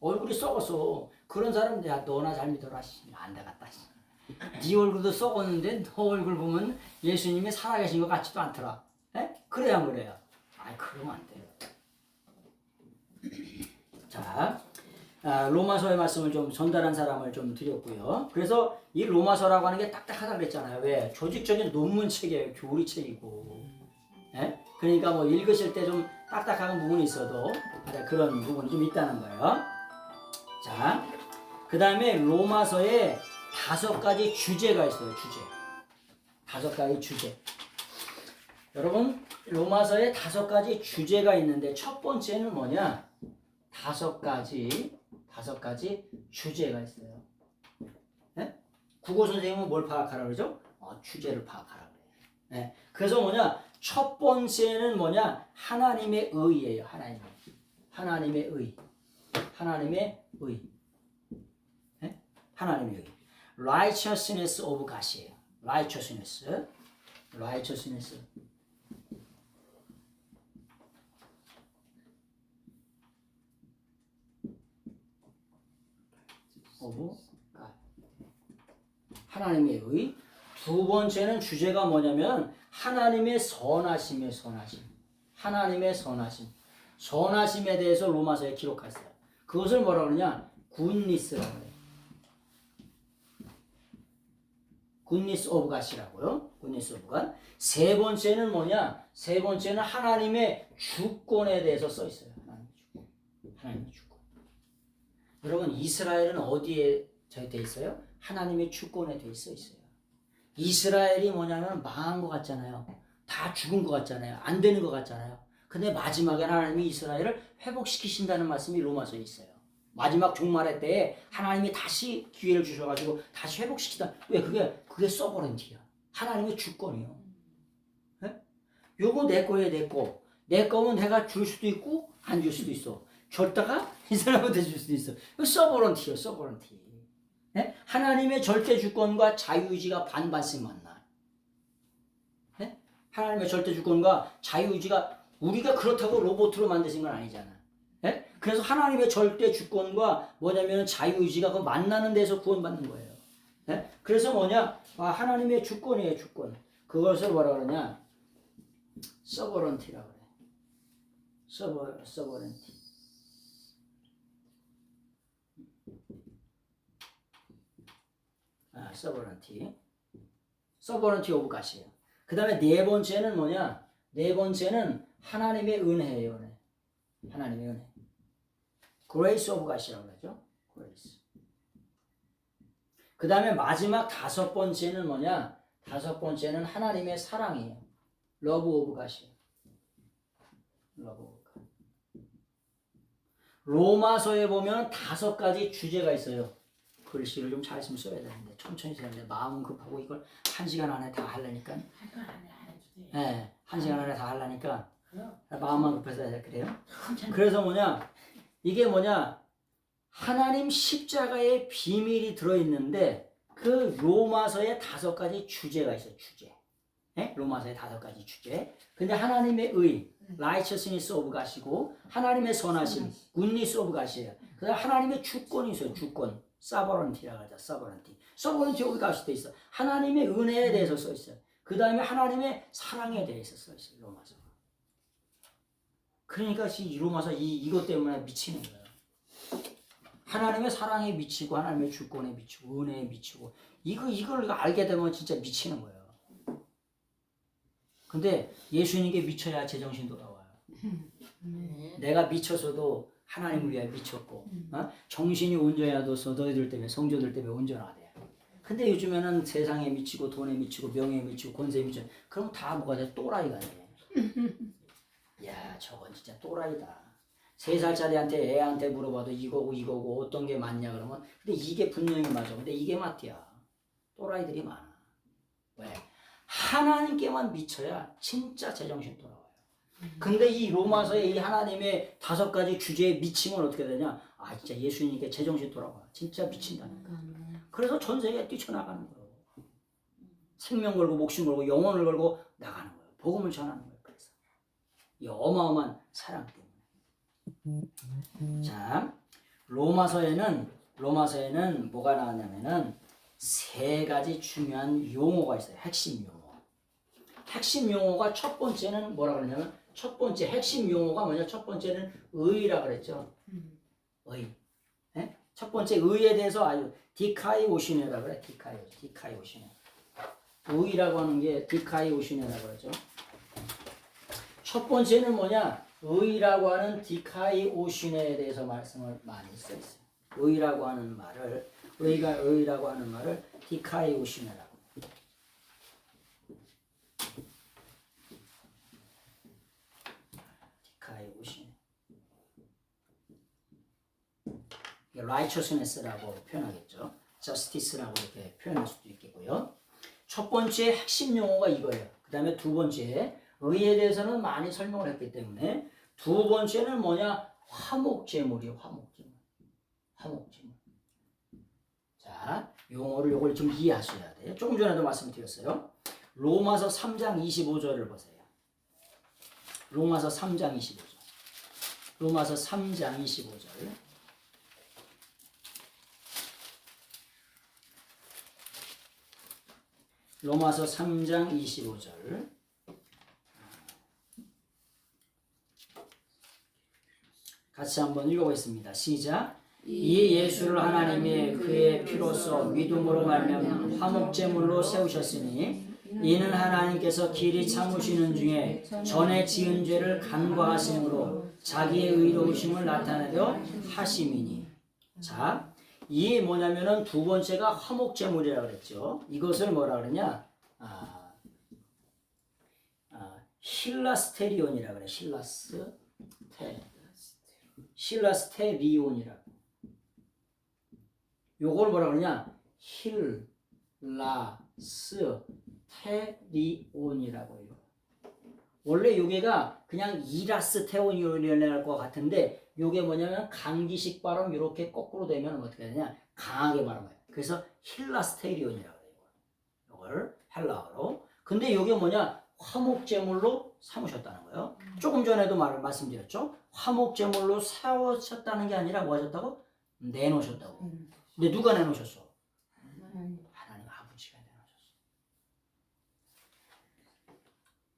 얼굴이 썩었어. 그런 사람 야 너나 잘 믿어라. 안 되겠다. 네 얼굴도 썩었는데 너 얼굴 보면 예수님이 살아계신 것 같지도 않더라. 그래야 안 그래요? 아이 그러면 안 돼요. 자, 로마서의 말씀을 좀 전달한 사람을 좀 드렸고요. 그래서 이 로마서라고 하는 게 딱딱하다 그랬잖아요. 왜? 조직적인 논문책이에요. 교리책이고. 그러니까 뭐 읽으실 때 좀 딱딱한 부분이 있어도 그런 부분이 좀 있다는 거예요. 자, 그 다음에 로마서에 5가지 주제가 있어요. 주제. 5가지 주제. 여러분, 로마서에 5가지 주제가 있는데 첫 번째는 뭐냐? 5가지 주제가 있어요. 국어 선생님은 뭘 파악하라 그러죠? 주제를 파악하라 그래요. 그래서 뭐냐? 첫 번째는 뭐냐? 하나님의 의예요. 하나님의 의. 하나님의 의. 하나님의 의. righteousness of God이에요. righteousness. of God. 하나님의 의. 두 번째는 주제가 뭐냐면 하나님의 선하심이에요. 하나님의 선하심. 선하심에 대해서 로마서에 기록했어요. 그것을 뭐라 그러냐? 굿니스라고 해요. 굿니스 오브 갓이라고요. 굿니스 오브 갓. 세 번째는 뭐냐? 세 번째는 하나님의 주권에 대해서 써 있어요. 하나님의 주권. 여러분 이스라엘은 어디에 돼 있어요? 하나님의 주권에 돼 있어요. 이스라엘이 뭐냐면 망한 것 같잖아요. 다 죽은 것 같잖아요. 안 되는 것 같잖아요. 근데 마지막에 하나님이 이스라엘을 회복시키신다는 말씀이 로마서에 있어요. 마지막 종말의 때에 하나님이 다시 기회를 주셔가지고 다시 회복시키다. 왜? 그게 서버런티야. 하나님의 주권이요. 네? 요거 내 거에 내 거. 내 거면 내가 줄 수도 있고 안 줄 수도 있어. 줬다가 이 사람한테 줄 수도 있어. 이거 서버런티요, 서버런티. 네? 하나님의 절대 주권과 자유의지가 반반씩 만나. 네? 하나님의 절대 주권과 자유의지가 우리가 그렇다고 로봇으로 만드신 건 아니잖아. 네? 그래서 하나님의 절대 주권과 뭐냐면 자유의지가 그 만나는 데서 구원받는 거예요. 네? 그래서 뭐냐? 하나님의 주권이에요, 주권. 그것을 뭐라 그러냐? 서버런티라고 그래. 서버런티. 서버런티 오브 갓이에요. 그 다음에 네 번째는 뭐냐? 네 번째는 하나님의 은혜예요, 은혜. 하나님의 은혜. Grace of God이라고 그러죠. Grace. 그 다음에 마지막 다섯 번째는 뭐냐? 다섯 번째는 하나님의 사랑이에요. Love of God이에요. Love of God. 로마서에 보면 다섯 가지 주제가 있어요. 글씨를 좀 잘 써야 되는데 천천히 써야 되는데 마음은 급하고 이걸 1시간 안에 다 하려니까 네, 1시간 안에 다 하려니까 마음만 급해서 그래요. 그래서 뭐냐? 이게 뭐냐? 하나님 십자가의 비밀이 들어있는데 그 로마서에 다섯 가지 주제가 있어요. 주제. 네? 로마서에 다섯 가지 주제. 근데 하나님의 의, righteousness of God이고 하나님의 선하심, goodness of God이에요. 그다음 하나님의 주권이 있어요. 주권. sovereignty라고 하죠. sovereignty of God이 돼 있어. 하나님의 은혜에 대해서 써 있어요. 그 다음에 하나님의 사랑에 대해서 써 있어요. 로마서. 그러니까 이 로마서 이것 때문에 미치는 거예요. 하나님의 사랑에 미치고 하나님의 주권에 미치고 은혜에 미치고 이걸 알게 되면 진짜 미치는 거예요. 근데 예수님께 미쳐야 제정신 돌아와요. 내가 미쳐서도 하나님을 위해 미쳤고 정신이 온전해야도서 너희들 때문에 성도들 때문에 온전하대. 근데 요즘에는 세상에 미치고 돈에 미치고 명예에 미치고 권세에 미치고 그럼 다 뭐가 돼? 또라이가 돼. 야 저건 진짜 또라이다. 3살짜리한테 애한테 물어봐도 이거고 어떤 게 맞냐 그러면 근데 이게 분명히 맞아. 근데 이게 맞대야. 또라이들이 많아. 왜? 하나님께만 미쳐야 진짜 제정신 돌아와요. 근데 이 로마서의 이 하나님의 다섯 가지 주제에 미치면 어떻게 되냐? 진짜 예수님께 제정신 돌아와. 진짜 미친다니까. 그래서 전 세계에 뛰쳐나가는 거예요. 생명 걸고 목숨 걸고 영혼을 걸고 나가는 거예요. 복음을 전하는 거예요. 그래서 이 어마어마한 사랑 때문에. 자, 로마서에는 뭐가 나왔냐면은 세 가지 중요한 용어가 있어요. 핵심 용어. 핵심 용어가 첫 번째는 뭐라 그러냐면 첫 번째 핵심 용어가 뭐냐? 첫 번째는 의라 그랬죠. 의. 네? 첫 번째 의에 대해서 아주 디카이오시네라 그래. 디카이오시네. 의라고 하는 게 디카이오시네라 그러죠. 첫 번째는 뭐냐? 의라고 하는 디카이오시네에 대해서 말씀을 많이 써 있어요. 의라고 하는 말을 의라고 하는 말을 디카이오시네라고. righteousness라고 표현하겠죠. justice라고 이렇게 표현할 수도 있겠고요. 첫 번째 핵심 용어가 이거예요. 그 다음에 두 번째 의에 대해서는 많이 설명을 했기 때문에 두 번째는 뭐냐? 화목제물이에요. 화목제물. 자, 요걸 좀 이해하셔야 돼요. 조금 전에도 말씀드렸어요. 로마서 3장 25절을 보세요. 로마서 3장 25절. 로마서 3장 25절. 로마서 3장 25절. 같이 한번 읽어보겠습니다. 시작. 이 예수를 하나님이 그의 피로써 믿음으로 말미암아 화목제물로 세우셨으니 이는 하나님께서 길이 참으시는 중에 전에 지은 죄를 간과하심으로 자기의 의로우심을 나타내려 하심이니. 자, 이 뭐냐면은 두 번째가 화목제물이라고 그랬죠. 이것을 뭐라 그러냐? 힐라스테리온이라 그래. 힐라스테리온이라고. 요걸 뭐라 그러냐? 힐라스테리온이라고 해요. 원래 요게가 그냥 이라스테온이랄 것 같은데 요게 뭐냐면 감기식 발음 이렇게 거꾸로 되면 어떻게 되냐? 강하게 발음해요. 그래서 힐라스테리온이라고 해요. 요걸 헬라어로. 근데 요게 뭐냐? 화목제물로 삼으셨다는 거예요. 조금 전에도 말씀드렸죠. 화목제물로 사오셨다는 게 아니라 뭐 하셨다고? 내놓으셨다고. 근데 누가 내놓으셨어? 하나님 아버지가 내놓으셨어.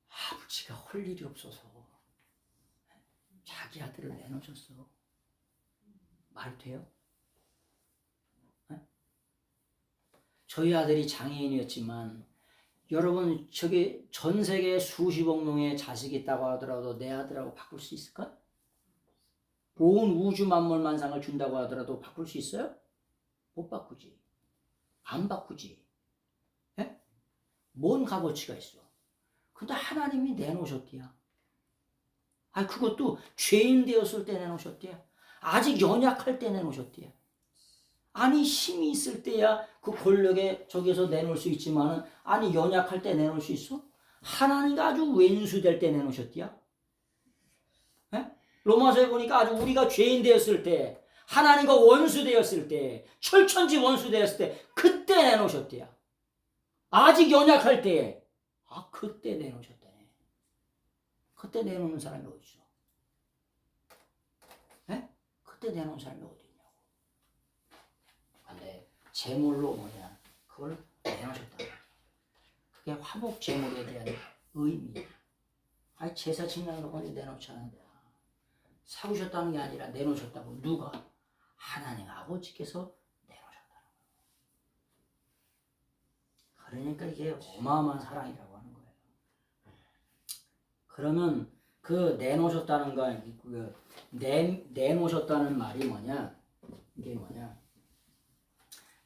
아버지가 할 일이 없어서 자기 아들을 내놓으셨어. 말 돼요? 네? 저희 아들이 장애인이었지만 여러분 저기 전 세계 수십억 명의 자식이 있다고 하더라도 내 아들하고 바꿀 수 있을까? 온 우주 만물 만상을 준다고 하더라도 바꿀 수 있어요? 못 바꾸지. 안 바꾸지. 예? 뭔 값어치가 있어. 근데 하나님이 내놓으셨대야. 아, 그것도 죄인 되었을 때 내놓으셨대야. 아직 연약할 때 내놓으셨대야. 아니 힘이 있을 때야 그 권력에 저기서 내놓을 수 있지만은 아니 연약할 때 내놓을 수 있어? 하나님과 아주 왼수될 때 내놓으셨대야. 예? 로마서에 보니까 아주 우리가 죄인 되었을 때 하나님과 원수 되었을 때 철천지 원수 되었을 때 그때 내놓으셨대야. 아직 연약할 때 그때 내놓으셨다네. 그때 내놓는 사람이 어디 있어? 예? 그때 내놓은 사람이 어디 있냐고. 근데 제물로 뭐냐 그걸 내놓으셨다. 그게 화목 제물에 대한 의미. 아니 제사 지내는 거 내놓지 않는다. 사오셨다는 게 아니라 내놓으셨다고. 누가? 하나님 아버지께서 내놓으셨다는 거예요. 그러니까 이게 어마어마한 사랑이라고 하는 거예요. 그러면 그 내놓으셨다는 거, 내놓으셨다는 말이 뭐냐? 이게 뭐냐?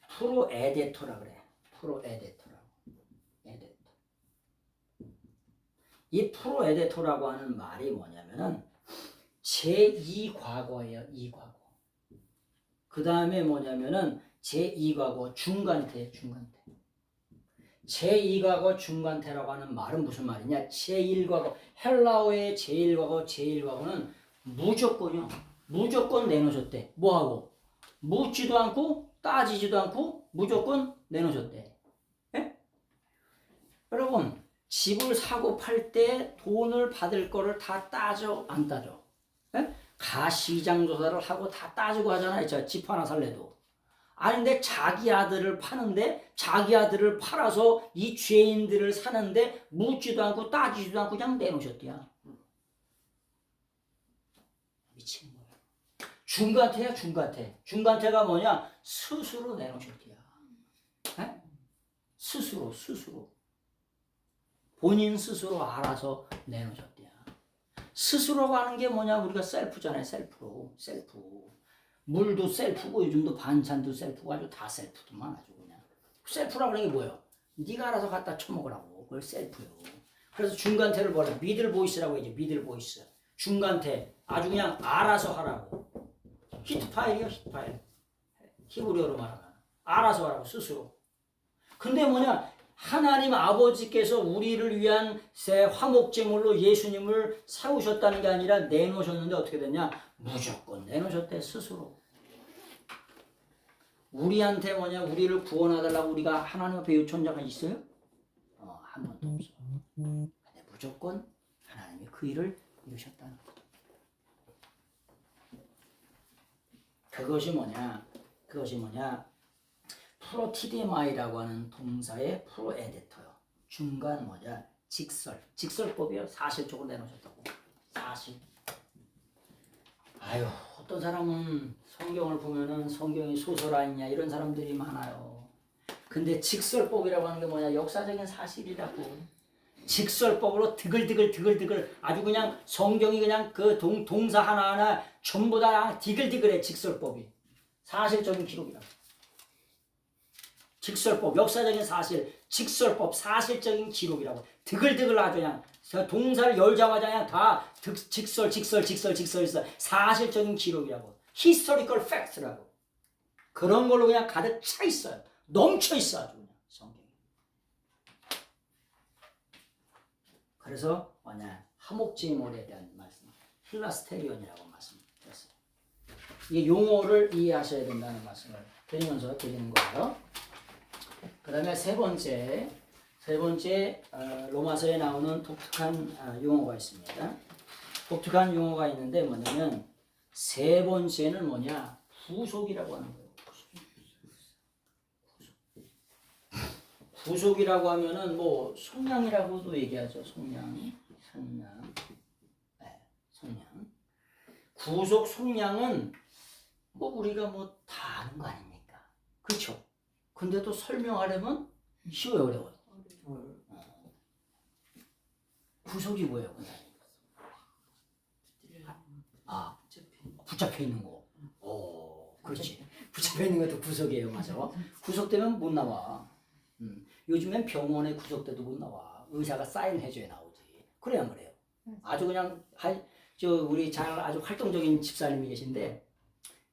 프로에데토라 그래. 프로에데토라고. 에데토. 이 프로에데토라고 하는 말이 뭐냐면은 제2과거예요. 2과거. 그 다음에 뭐냐면은 제2과거 중간태. 제2과거 중간태라고 하는 말은 무슨 말이냐? 제1과거 헬라어의 제1과거는 무조건이요. 무조건 내놓으셨대. 뭐하고? 묻지도 않고 따지지도 않고 무조건 내놓으셨대. 예? 여러분 집을 사고 팔 때 돈을 받을 거를 다 따져 안 따져? 예? 가시장 조사를 하고 다 따지고 하잖아요. 집 하나 살래도. 아니 근데 자기 아들을 파는데 자기 아들을 팔아서 이 죄인들을 사는데 묻지도 않고 따지지도 않고 그냥 내놓으셨대요. 미친 거예요. 중간태야 중간태. 중간태가 뭐냐? 스스로 내놓으셨대요. 에? 스스로. 본인 스스로 알아서 내놓으셨대요. 스스로가 하는 게 뭐냐? 우리가 셀프잖아요. 셀프. 물도 셀프고 요즘도 반찬도 셀프고 아주 다 셀프도만 아주 그냥. 셀프라고 하는 게 뭐예요? 네가 알아서 갖다 쳐먹으라고. 그걸 셀프요. 그래서 중간태를 뭐라? 미들 보이스라고 해야지. 미들 보이스. 중간태. 아주 그냥 알아서 하라고. 히트파일이요. 히트파일. 히브리어로 말하면. 알아서 하라고. 스스로. 근데 뭐냐? 하나님 아버지께서 우리를 위한 새 화목제물로 예수님을 세우셨다는 게 아니라 내놓으셨는데 어떻게 됐냐? 무조건 내놓으셨대. 스스로. 우리한테 뭐냐? 우리를 구원하달라고 우리가 하나님 앞에 요청한 자가 있어요? 한 번도 없어. 근데 무조건 하나님이 그 일을 이루셨다는 거. 그것이 뭐냐? 프로티데마이라고 하는 동사의 프로에데터요. 중간 뭐냐? 직설법이요. 사실적으로 내놓으셨다고. 사실. 아유, 어떤 사람은 성경을 보면은 성경이 소설 아니냐 이런 사람들이 많아요. 근데 직설법이라고 하는 게 뭐냐? 역사적인 사실이라고. 직설법으로 드글드글 아주 그냥 성경이 그냥 그 동사 하나하나 전부 다 디글디글해. 직설법이. 사실적인 기록이라고. 직설법, 역사적인 사실, 직설법, 사실적인 기록이라고. 드글드글 아주 그냥 동사를 열자마자 그냥 다 직설, 사실적인 기록이라고. historical facts라고. 그런 걸로 그냥 가득 차 있어요. 넘쳐 있어 아주 그냥 성경이. 그래서 뭐냐 하목제물에 대한 말씀, 힐라스테리온이라고 말씀드렸어요. 이 용어를 이해하셔야 된다는 말씀을 드리면서 드리는 거예요. 그 다음에 세 번째 로마서에 나오는 독특한 용어가 있습니다. 독특한 용어가 있는데 뭐냐면 세 번째는 뭐냐 구속이라고 하는 거예요. 구속이라고 하면은 뭐 속량이라고도 얘기하죠. 속량. 네, 속량. 구속 속량은 뭐 우리가 뭐 다 아는 거 아닙니까? 그렇죠? 근데도 설명하려면 쉬워요, 어려워요? 구속이 뭐예요? 아, 붙잡혀 있는 거. 오, 그렇지. 붙잡혀 있는 것도 구속이에요, 맞아. 구속되면 못 나와. 요즘엔 병원에 구속돼도 못 나와. 의사가 사인해줘야 나오지. 그래야 안 그래요? 아주 그냥 우리 잘 아주 활동적인 집사님이 계신데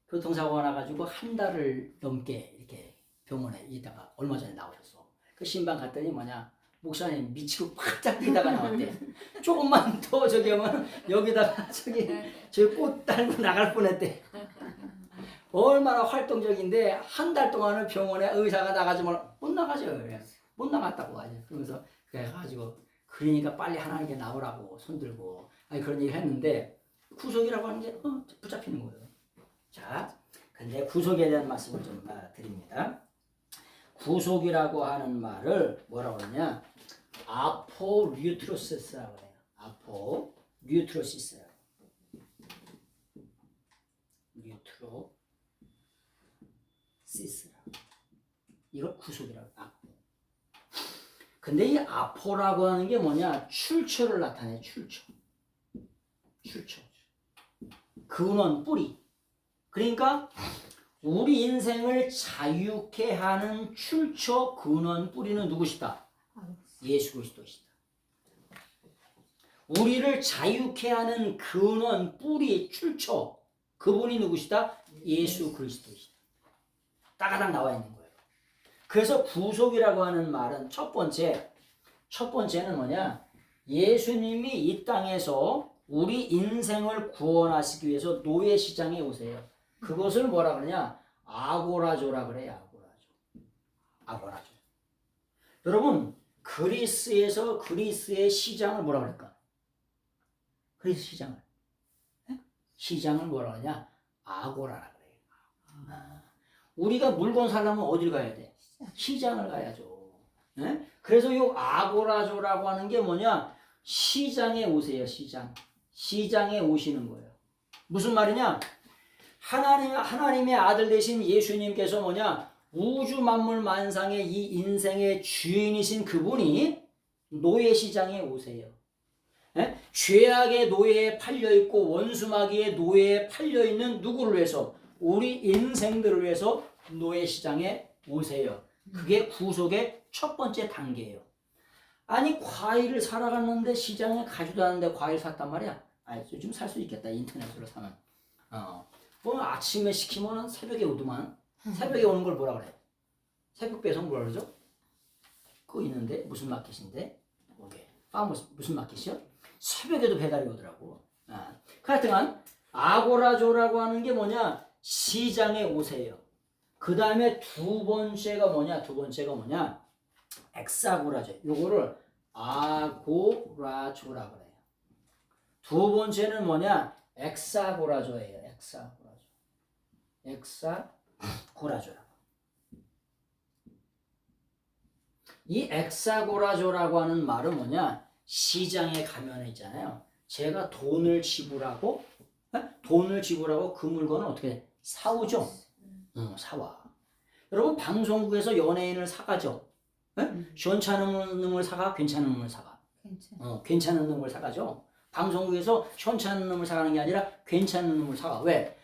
교통사고가 나가지고 한 달을 넘게 이렇게 병원에 있다가 얼마 전에 나오셨어. 그 신방 갔더니 뭐냐 목사님 미치고 활짝 뛰다가 나왔대. 조금만 더 저기 하면 여기다가 저기 꽃 달고 나갈 뻔했대. 얼마나 활동적인데 한 달 동안은 병원에 의사가 나가지면 못 나가죠. 못 나갔다고 하죠. 그러면서 그래가지고 그러니까 빨리 하나님께 나오라고 손들고 그런 얘기를 했는데 구속이라고 하는 게 붙잡히는 거예요. 자, 근데 구속에 대한 말씀을 좀 드립니다. 구속이라고 하는 말을 뭐라고 그러냐? 아포류트로시스라고 해요. 아포류트로시스라고. 뉴트로시스라고. 이걸 구속이라고. 아포. 근데 이 아포라고 하는 게 뭐냐? 출처를 나타내. 출처. 근원, 뿌리. 그러니까 우리 인생을 자유케 하는 출처, 근원, 뿌리는 누구시다? 예수 그리스도시다. 우리를 자유케 하는 근원, 뿌리, 출처, 그분이 누구시다? 예수 그리스도시다. 따가닥 나와 있는 거예요. 그래서 구속이라고 하는 말은 첫 번째는 뭐냐? 예수님이 이 땅에서 우리 인생을 구원하시기 위해서 노예 시장에 오세요. 그것을 뭐라 그러냐? 아고라조라 그래요. 아고라조. 여러분 그리스에서 그리스의 시장을 뭐라 그럴까? 그리스 시장을 뭐라 그러냐? 아고라라 그래요. 우리가 물건 사려면 어딜 가야 돼? 시장을 가야죠. 네? 그래서 이 아고라조라고 하는 게 뭐냐? 시장에 오세요. 시장에 오시는 거예요. 무슨 말이냐? 하나님의 아들 되신 예수님께서 뭐냐? 우주 만물 만상의 이 인생의 주인이신 그분이 노예 시장에 오세요. 에? 죄악의 노예에 팔려있고 원수마귀의 노예에 팔려있는 누구를 위해서? 우리 인생들을 위해서 노예 시장에 오세요. 그게 구속의 첫 번째 단계예요. 아니 과일을 사러 갔는데 시장에 가지도 않는데 과일 샀단 말이야. 요즘 살 수 있겠다. 인터넷으로 사면. 뭐 아침에 시키면 새벽에 오더만. 새벽에 오는 걸 뭐라 그래? 새벽 배송 뭐라 그러죠? 그거 있는데 무슨 마켓인데? 오게. 무슨 마켓이요? 새벽에도 배달이 오더라고. 하여튼간 아고라조라고 하는 게 뭐냐? 시장에 오세요. 그 다음에 두 번째가 뭐냐? 엑사고라조. 요거를 아고라조라고 그래요. 두 번째는 뭐냐? 엑사고라조예요. 엑사고라조라고. 이 엑사고라조라고 하는 말은 뭐냐? 시장에 가면 있잖아요. 제가 돈을 지불하고 그 물건을 어떻게 사오죠? 사와. 여러분 방송국에서 연예인을 사가죠. 시원찮은 놈을 사가, 괜찮은 놈을 사가. 괜찮은 놈을 사가죠. 방송국에서 시원찮은 놈을 사가는 게 아니라 괜찮은 놈을 사가. 왜?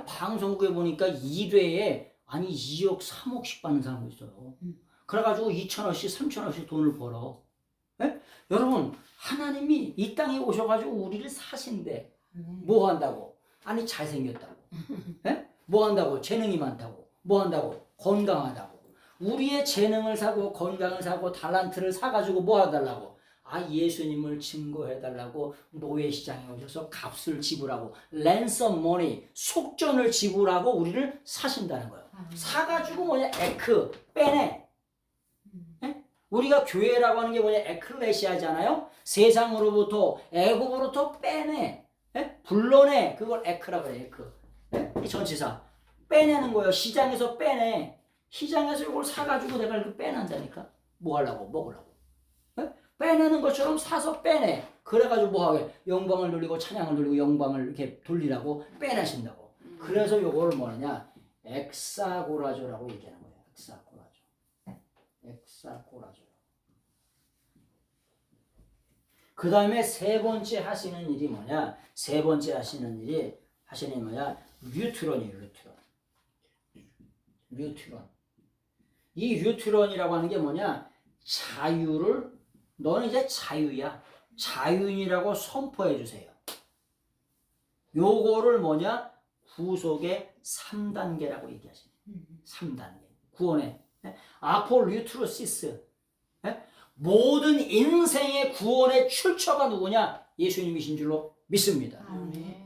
방송국에 보니까 2회에 아니 2억 3억씩 받는 사람도 있어요. 그래가지고 2천원씩 3천원씩 돈을 벌어. 예? 여러분 하나님이 이 땅에 오셔가지고 우리를 사신대. 뭐 한다고? 아니 잘생겼다고. 예? 뭐 한다고? 재능이 많다고. 뭐 한다고? 건강하다고. 우리의 재능을 사고 건강을 사고 달란트를 사가지고 뭐 해달라고? 아 예수님을 증거해달라고 노예시장에 오셔서 값을 지불하고 랜섬 머니 속전을 지불하고 우리를 사신다는 거예요. 사가지고 뭐냐 에크 빼내. 예? 우리가 교회라고 하는 게 뭐냐 에클레시아잖아요. 세상으로부터 애국으로부터 빼내. 예? 불러내. 그걸 에크라고 해요. 에크. 예? 이 전치사 빼내는 거예요. 시장에서 빼내. 시장에서 이걸 사가지고 내가 이렇게 빼낸다니까. 뭐 하려고? 먹으려고. 예? 빼내는 것처럼 사서 빼내. 그래가지고 뭐 하게? 영광을 돌리고 찬양을 돌리고 영광을 이렇게 돌리라고 빼내신다고. 그래서 요거를 뭐냐? 엑사고라조라고 얘기하는 거예요. 엑사고라조. 엑사고라조. 그 다음에 세 번째 하시는 일이 뭐냐? 세 번째 하시는 일이 뭐냐? 뉴트론이에요. 뉴트론. 이 뉴트론이라고 하는 게 뭐냐? 자유를 너는 이제 자유야. 자유인이라고 선포해 주세요. 요거를 뭐냐? 구속의 3단계라고 얘기하시네. 3단계. 구원의 아폴루트로시스. 모든 인생의 구원의 출처가 누구냐? 예수님이신 줄로 믿습니다. 아멘.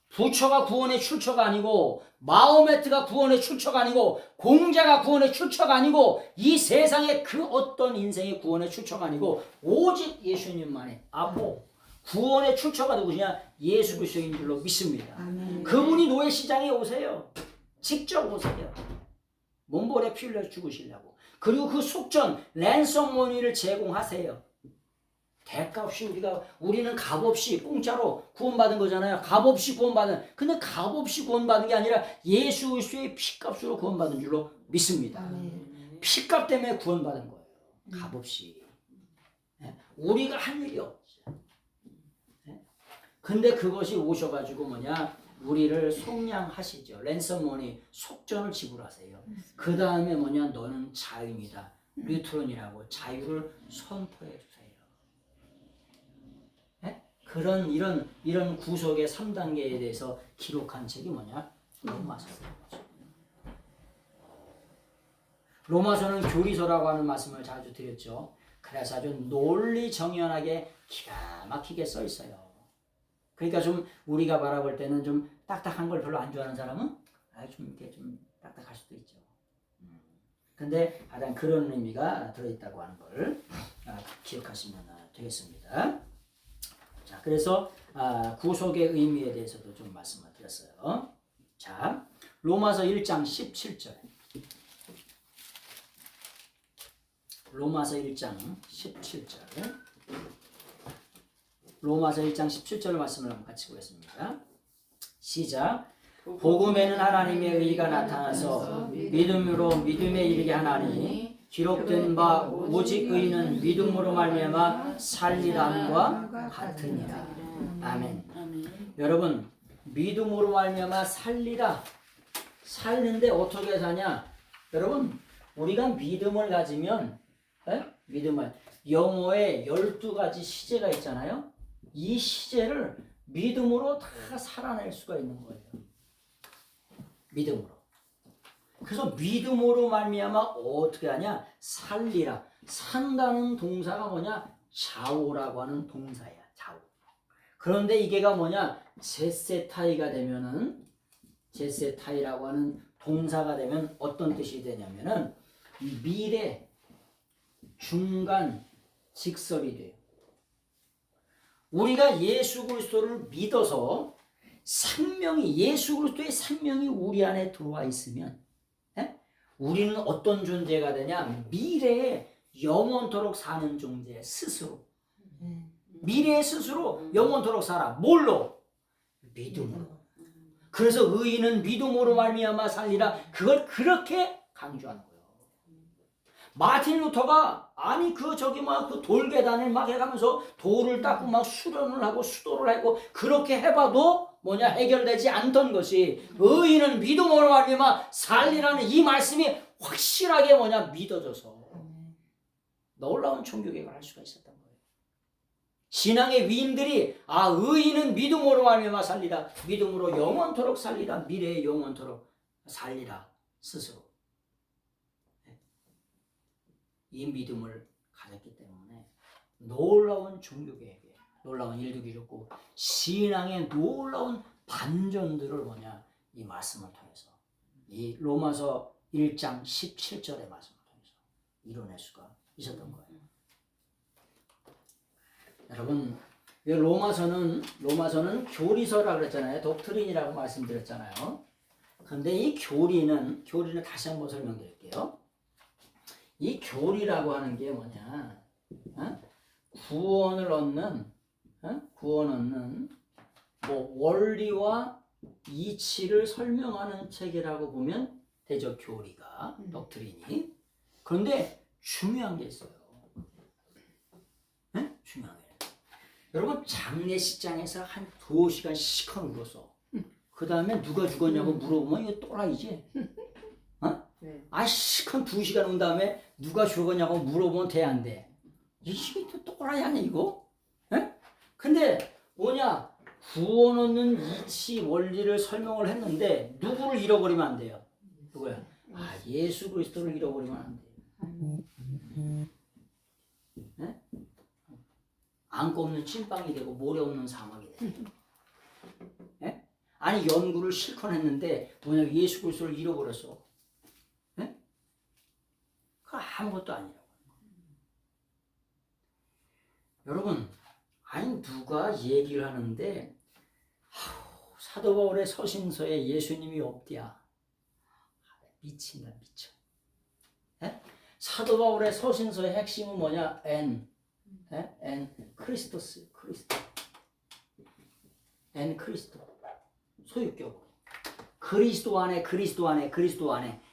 부처가 구원의 출처가 아니고 마호메트가 구원의 출처가 아니고 공자가 구원의 출처가 아니고 이 세상의 그 어떤 인생의 구원의 출처가 아니고 오직 예수님만의 구원의 출처가 누구냐? 예수 그리스도인 줄로 믿습니다. 아멘. 그분이 노예시장에 오세요. 직접 오세요. 몸보래 피 흘려 죽으시려고. 그리고 그 속전 랜섬 머니를 제공하세요. 대가 없이 우리는 값 없이 공짜로 구원받은 거잖아요. 값 없이 구원받은. 근데 값 없이 구원받은 게 아니라 예수 그리스도의 피값으로 구원받은 줄로 믿습니다. 피값 때문에 구원받은 거예요. 값 없이. 우리가 한 일이 없죠. 근데 그것이 오셔가지고 뭐냐? 우리를 속량하시죠. 랜섬머니 속전을 지불하세요. 그 다음에 뭐냐? 너는 자유인이다. 뉴트론이라고 자유를 선포해 주세요. 그런 이런 구속의 3단계에 대해서 기록한 책이 뭐냐? 로마서예요. 로마서는 교리서라고 하는 말씀을 자주 드렸죠. 그래서 아주 논리정연하게 기가 막히게 써 있어요. 그러니까 좀 우리가 바라볼 때는 좀 딱딱한 걸 별로 안 좋아하는 사람은 좀 이렇게 좀 딱딱할 수도 있죠. 근데 가장 그런 의미가 들어있다고 하는 걸 기억하시면 되겠습니다. 자, 그래서 구속의 의미에 대해서도 좀 말씀을 드렸어요. 자, 로마서 1장 17절. 로마서 1장 17절. 로마서 1장 17절 말씀을 한번 같이 보겠습니다. 시작. 복음에는 하나님의 의가 나타나서 믿음으로 믿음에 이르게 하나니 기록된 바 오직 의는 믿음으로 말미암아 살리람과 같으니라. 아멘. 여러분 믿음으로 말미암아 살리라. 살는데 어떻게 사냐? 여러분 우리가 믿음을 가지면 믿음을 영어에 12가지 시제가 있잖아요. 이 시제를 믿음으로 다 살아낼 수가 있는 거예요. 믿음으로. 그래서 믿음으로 말미암아 어떻게 하냐? 살리라. 산다는 동사가 뭐냐? 좌우라고 하는 동사야. 좌우. 그런데 이게가 뭐냐? 제세타이가 되면은 제세타이라고 하는 동사가 되면 어떤 뜻이 되냐면은 미래, 중간, 직설이 돼요. 우리가 예수 그리스도를 믿어서 예수 그리스도의 생명이 우리 안에 들어와 있으면 우리는 어떤 존재가 되냐? 미래에 영원토록 사는 존재 스스로. 미래에 스스로 영원토록 살아. 뭘로? 믿음으로. 그래서 의인은 믿음으로 말미암아 살리라. 그걸 그렇게 강조하는 거예요. 마틴 루터가 그 돌계단을 막 해가면서 돌을 닦고 막 수련을 하고 수도를 하고 그렇게 해봐도 뭐냐 해결되지 않던 것이 의인은 믿음으로 말미암아 살리라는 이 말씀이 확실하게 뭐냐 믿어져서 놀라운 종교개혁을 할 수가 있었던 거예요. 신앙의 위인들이 의인은 믿음으로 말미암아 살리라, 믿음으로 영원토록 살리라, 미래에 영원토록 살리라 스스로 이 믿음을 가졌기 때문에 놀라운 종교개혁에 놀라운 일도 이뤘고 신앙의 놀라운 반전들을 뭐냐 이 말씀을 통해서 이 로마서 1장 17절의 말씀을 통해서 이뤄낼 수가 있었던 거예요. 여러분 로마서는 교리서라 그랬잖아요. 독트린이라고 말씀드렸잖아요. 근데 이 교리는 다시 한번 설명드릴게요. 이 교리라고 하는 게 뭐냐? 구원을 얻는 뭐 원리와 이치를 설명하는 책이라고 보면 되죠. 교리가 독트린이. 그런데 중요한 게 있어요. 중요한 게. 여러분 장례식장에서 한 2시간 시커 울었어. 그 다음에 누가 죽었냐고 물어보면 이거 또라이지. 시커 2시간 온 다음에 누가 죽었냐고 물어보면 돼 안 돼? 이게 또 또라이 아니야 이거? 근데 뭐냐 구원 얻는 이치 원리를 설명을 했는데 누구를 잃어버리면 안 돼요. 누구야? 예수 그리스도를 잃어버리면 안 돼요. 안고 없는 찐빵이 되고 모래 없는 사막이 되고. 아니 연구를 실컷 했는데 뭐냐 예수 그리스도를 잃어버렸어. 그 아무것도 아니라고. 여러분 누가 얘기를 하는데 사도 바울의 서신서에 예수님이 없디야. 미친다 미쳐. 사도 바울의 서신서의 핵심은 뭐냐? 크리스토. 소유격. 그리스도 안에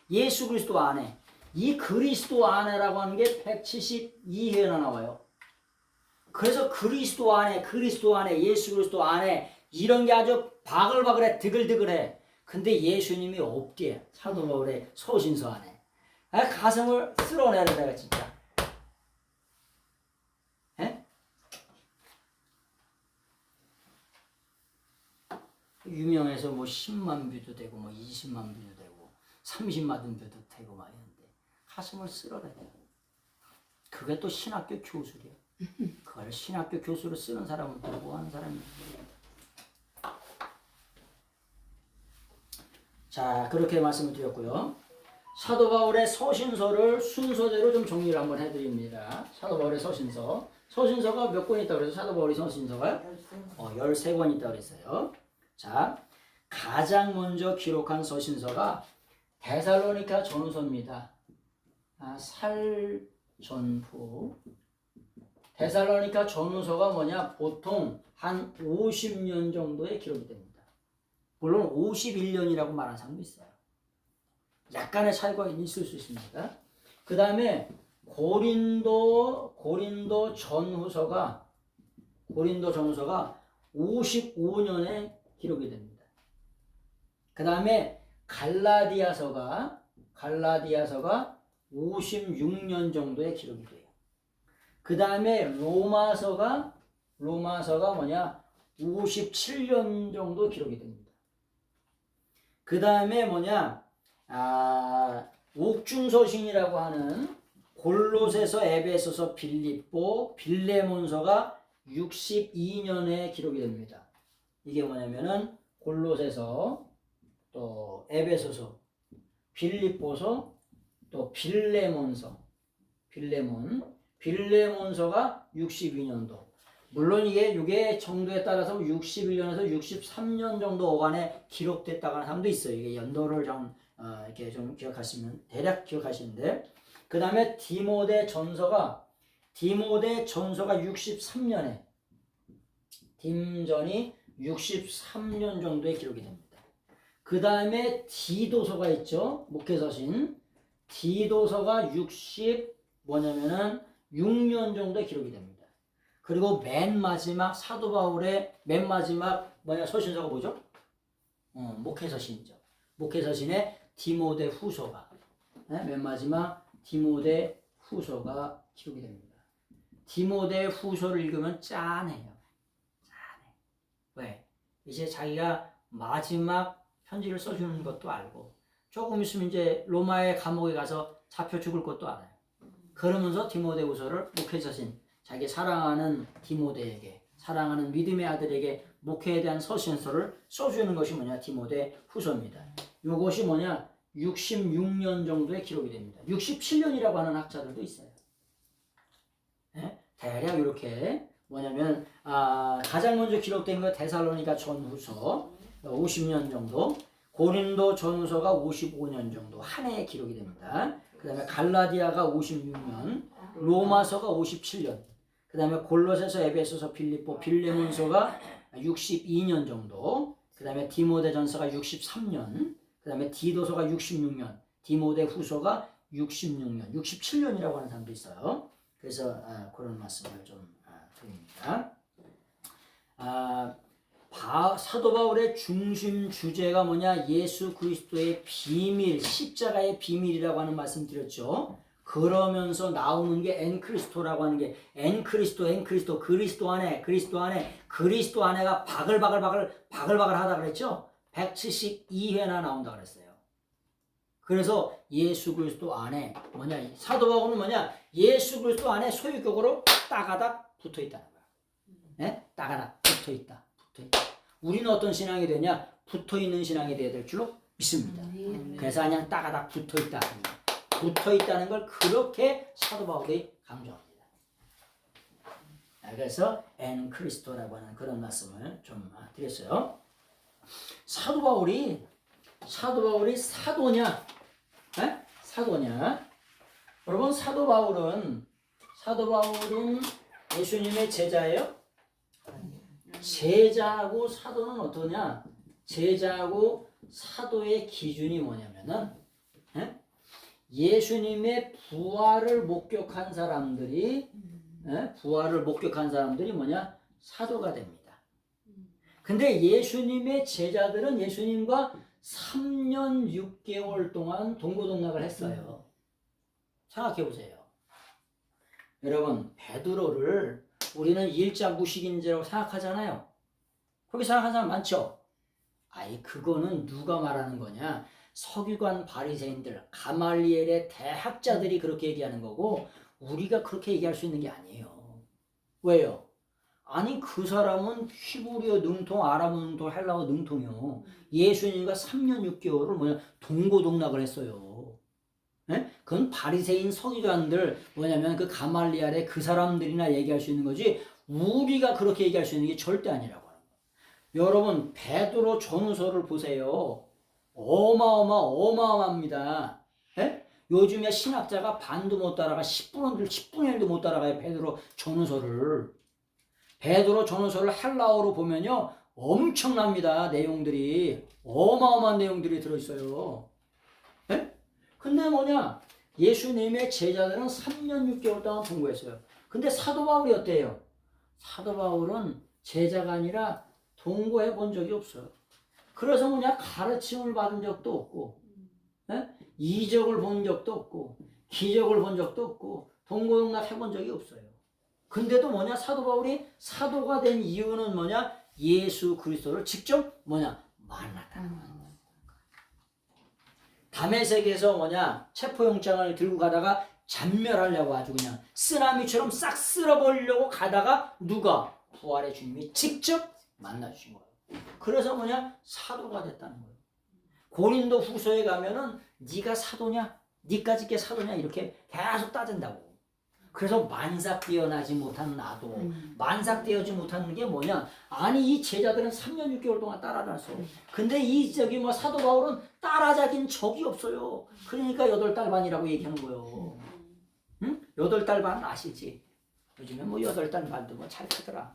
예수 그리스도 안에 이 그리스도 안에라고 하는 게 172회나 나와요. 그래서 그리스도 안에 예수 그리스도 안에 이런 게 아주 바글바글해 드글드글해. 근데 예수님이 없대. 사도 바울의 서신서 안에. 가슴을 쓸어내려 내가 진짜. 유명해서 뭐 10만 뷰도 되고 뭐 20만 뷰도 되고 30만 뷰도 되고 막 이런데 가슴을 쓸어내려. 그게 또 신학교 교수래요. 그걸 신학교 교수로 쓰는 사람은 또 뭐 하는 사람이지? 자, 그렇게 말씀을 드렸고요. 사도 바울의 서신서를 순서대로 좀 정리를 한번 해드립니다. 사도 바울의 서신서가 몇 권 있다고 그래서 사도 바울의 서신서가 13권 있다고 그랬어요. 자, 가장 먼저 기록한 서신서가 데살로니가 전후서입니다. 살전부. 데살로니가 전후서가 뭐냐? 보통 한 50년 정도의 기록이 됩니다. 물론 51년이라고 말하는 사람도 있어요. 약간의 차이가 있을 수 있습니다. 그 다음에 고린도 전후서가 55년에 기록이 됩니다. 그 다음에 갈라디아서가 56년 정도에 기록이 돼요. 그 다음에 로마서가 뭐냐 57년 정도 기록이 됩니다. 그 다음에 뭐냐 옥중서신이라고 하는 골로새서, 에베소서, 빌립보, 빌레몬서가 62년에 기록이 됩니다. 이게 뭐냐면은 골로새서, 또 에베소서, 빌립보서, 또 빌레몬서가 62년도. 물론 이게 정도에 따라서 61년에서 63년 정도 어간에 기록됐다고 하는 사람도 있어요. 이게 연도를 이렇게 좀 기억하시면 대략 기억하시는데, 그 다음에 디모데 전서가 63년에 딤전이 63년 정도에 기록이 됩니다. 그 다음에 디도서가 있죠. 목회서신 디도서가 6년 정도에 기록이 됩니다. 그리고 맨 마지막 사도 바울의 맨 마지막 서신서가 뭐죠? 목회서신이죠. 목회서신에 디모데 후서가 맨 마지막 디모데 후서가 기록이 됩니다. 디모데 후서를 읽으면 짠해요. 짠해. 왜? 이제 자기가 마지막 편지를 써주는 것도 알고 조금 있으면 이제 로마의 감옥에 가서 잡혀 죽을 것도 알아요. 그러면서 디모데 후서를 목회서신 자기 사랑하는 디모데에게 사랑하는 믿음의 아들에게 목회에 대한 서신서를 써주는 것이 뭐냐? 디모데 후서입니다. 이것이 뭐냐? 66년 정도에 기록이 됩니다. 67년이라고 하는 학자들도 있어요. 네? 대략 이렇게 뭐냐면 가장 먼저 기록된 거 데살로니가 전후서 50년 정도, 고린도 전후서가 55년 정도 한 해에 기록이 됩니다. 그 다음에 갈라디아가 56년, 로마서가 57년, 그 다음에 골로새서, 에베소서, 필립보, 빌레몬서가 62년 정도, 그 다음에 디모데전서가 63년, 그 다음에 디도서가 66년, 디모데 후서가 66년, 67년이라고 하는 사람도 있어요. 그래서 그런 말씀을 좀 드립니다. 사도 바울의 중심 주제가 뭐냐? 예수 그리스도의 비밀, 십자가의 비밀이라고 하는 말씀 드렸죠. 그러면서 나오는 게 엔크리스토라고 하는 게 엔크리스토 그리스도 안에가 바글바글 하다 그랬죠. 172회나 나온다 그랬어요. 그래서 예수 그리스도 안에 뭐냐? 사도 바울은 뭐냐? 예수 그리스도 안에 소유격으로 따가닥 붙어 있다는 거야. 네? 따가닥 붙어 있다. 우리는 어떤 신앙이 되냐? 붙어 있는 신앙이 되어야 될 줄로 믿습니다. 그래서 그냥 따가닥 붙어 있다. 붙어 있다는 걸 그렇게 사도 바울이 강조합니다. 그래서 엔크리스토라고 하는 그런 말씀을 좀 드렸어요. 사도 바울이 사도냐? 에? 사도냐? 여러분 사도 바울은 예수님의 제자예요? 제자하고 사도는 어떠냐? 제자하고 사도의 기준이 뭐냐면은 예수님의 부활을 목격한 사람들이 뭐냐? 사도가 됩니다. 근데 예수님의 제자들은 예수님과 3년 6개월 동안 동고동락을 했어요. 생각해 보세요. 여러분, 베드로를 우리는 일자 무식인자라고 생각하잖아요. 그렇게 생각하는 사람 많죠? 그거는 누가 말하는 거냐? 서기관 바리새인들, 가말리엘의 대학자들이 그렇게 얘기하는 거고 우리가 그렇게 얘기할 수 있는 게 아니에요. 왜요? 그 사람은 히브리어 능통, 아람어 능통, 헬라어 능통이요. 예수님과 3년 6개월을 뭐냐? 동고동락을 했어요. 네? 그건 바리새인 서기관들 뭐냐면 그 가말리엘의 그 사람들이나 얘기할 수 있는 거지 우리가 그렇게 얘기할 수 있는 게 절대 아니라고 하는 거예요. 여러분 베드로 전후서를 보세요. 어마어마합니다. 네? 요즘에 신학자가 반도 못 따라가 10분의 1도 못 따라가요. 베드로 전후서를 헬라어로 보면요 엄청납니다. 내용들이 어마어마한 내용들이 들어있어요. 네? 근데 뭐냐? 예수님의 제자들은 3년 6개월 동안 동거했어요. 근데 사도 바울이 어때요? 사도 바울은 제자가 아니라 동거해 본 적이 없어요. 그래서 뭐냐? 가르침을 받은 적도 없고, 이적을 본 적도 없고, 기적을 본 적도 없고, 동고동락 해본 적이 없어요. 근데도 뭐냐? 사도 바울이 사도가 된 이유는 뭐냐? 예수 그리스도를 직접 뭐냐? 만났다는 거예요. 다메섹에서 뭐냐? 체포영장을 들고 가다가 잔멸하려고 아주 그냥 쓰나미처럼 싹 쓸어버리려고 가다가 누가? 부활의 주님이 직접 만나주신 거예요. 그래서 뭐냐? 사도가 됐다는 거예요. 고린도 후서에 가면은 네가 사도냐? 네까지 게 사도냐? 이렇게 계속 따진다고. 그래서 만삭되어나지 못한 나도 만삭되어지 못하는 게 뭐냐? 이 제자들은 3년 6개월 동안 따라다녔어. 근데 사도 바울은 따라잡인 적이 없어요. 그러니까 8달 반이라고 얘기하는 거예요. 응? 8달 반 아시지? 요즘에 8달 반도 잘 크더라.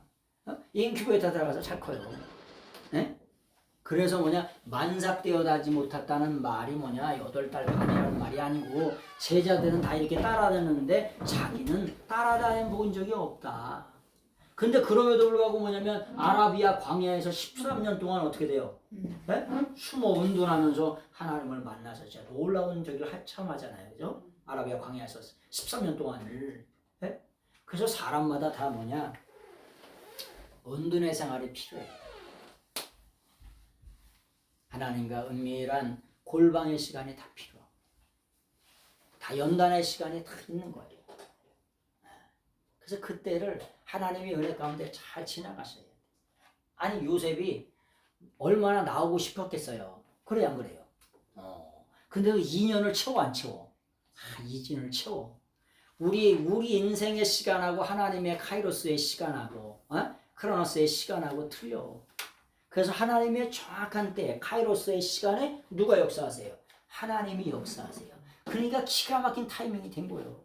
인큐베이터 들어가서 잘 커요. 네? 그래서 만삭되어나지 못했다는 말이 8달 반이라는 말이 아니고 제자들은 다 이렇게 따라다녔는데 자기는 따라다녀 본 적이 없다. 근데 그럼에도 불구하고 뭐냐면 아라비아 광야에서 13년 동안 어떻게 돼요? 네? 숨어 운동하면서 하나님을 만나서 진짜 놀라운 저기를 참하잖아요. 그죠? 아라비아 광야에서 13년 동안을. 네? 그래서 사람마다 다 뭐냐? 은둔의 생활이 필요해요. 하나님과 은밀한 골방의 시간이 다 필요하고 다 연단의 시간이 다 있는 거예요. 그래서 그때를 하나님의 은혜 가운데 잘 지나가셔야 돼요. 아니 요셉이 얼마나 나오고 싶었겠어요. 그래 안 그래요? 근데도 2년을 채워 안 채워? 2년을 채워. 우리 인생의 시간하고 하나님의 카이로스의 시간하고 크로노스의 시간하고 틀려. 그래서 하나님의 정확한 때 카이로스의 시간에 누가 역사하세요? 하나님이 역사하세요. 그러니까 기가 막힌 타이밍이 된 거예요.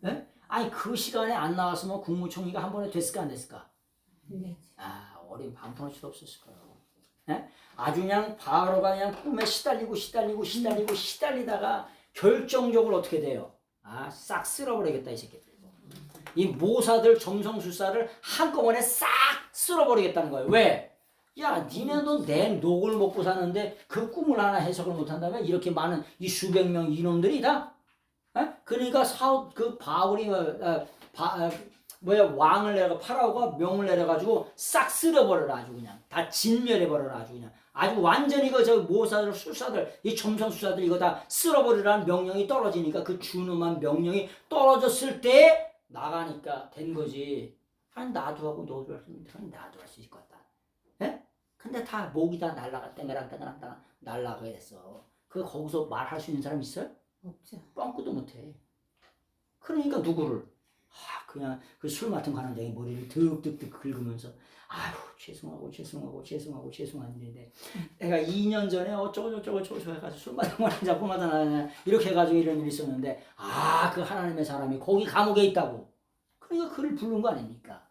네? 아니 그 시간에 안 나왔으면 국무총리가 한 번에 됐을까 안 됐을까? 네. 어린 반푼어치도 없었을 거예요. 네? 아주 그냥 바로가 그냥 꿈에 시달리다가 결정적으로 어떻게 돼요? 싹 쓸어버리겠다 이 새끼들. 이 모사들 점성술사를 한꺼번에 싹 쓸어버리겠다는 거예요. 왜? 야, 니네도 내 녹을 먹고 사는데 그 꿈을 하나 해석을 못한다면 이렇게 많은 이 수백 명 이놈들이 다? 그러니까 그 바울이 왕을 내려 파라오가 명을 내려가지고 싹 쓸어버려라 아주 그냥 다 진멸해버려라 아주 그냥 아주 완전히 저 모사들 술사들 이 점성술사들 이거 다 쓸어버리라는 명령이 떨어지니까 그 준엄한 명령이 떨어졌을 때 나가니까 된 거지. 나도 하고 너도 할 수 있는 나도 할 수 있을 것 같다. 예? 근데 다 목이 다 날라가 땡그랑 날라가게 됐어. 그 거기서 말할 수 있는 사람 있어요? 없죠. 뻥꾸도 못해. 그러니까 누구를? 그냥 그 술 맡은 관원장이 머리를 득득득 긁으면서 아유 죄송하고 죄송한 일인데 내가 2년 전에 어쩌고 해가지고 술 맡은 관원장 포마다 나냐 이렇게 해가지고 이런 일이 있었는데 그 하나님의 사람이 거기 감옥에 있다고. 그러니까 그를 부른 거 아닙니까?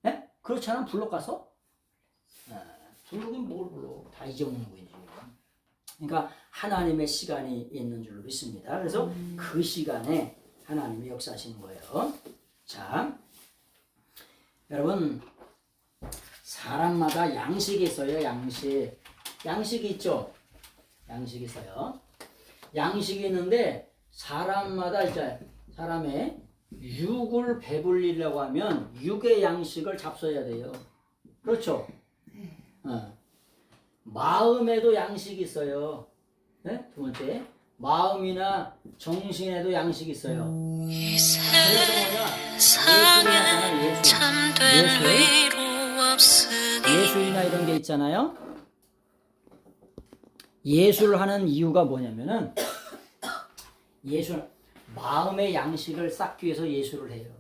예? 그렇지 않으면 불러가서? 부르긴 뭘 불러. 다 잊어먹는 거지. 그러니까 하나님의 시간이 있는 줄로 믿습니다. 그래서 그 시간에 하나님이 역사하시는 거예요. 자, 여러분 사람마다 양식이 있어요. 양식이 있죠. 양식이 있어요. 양식이 있는데 사람마다 이제 사람의 육을 배불리려고 하면 육의 양식을 잡숴야 돼요. 그렇죠? 마음에도 양식이 있어요. 네? 두 번째, 마음이나 정신에도 양식이 있어요. 예술이나 이런 게 있잖아요. 예술을 하는 이유가 뭐냐면은 마음의 양식을 쌓기 위해서 예술을 해요.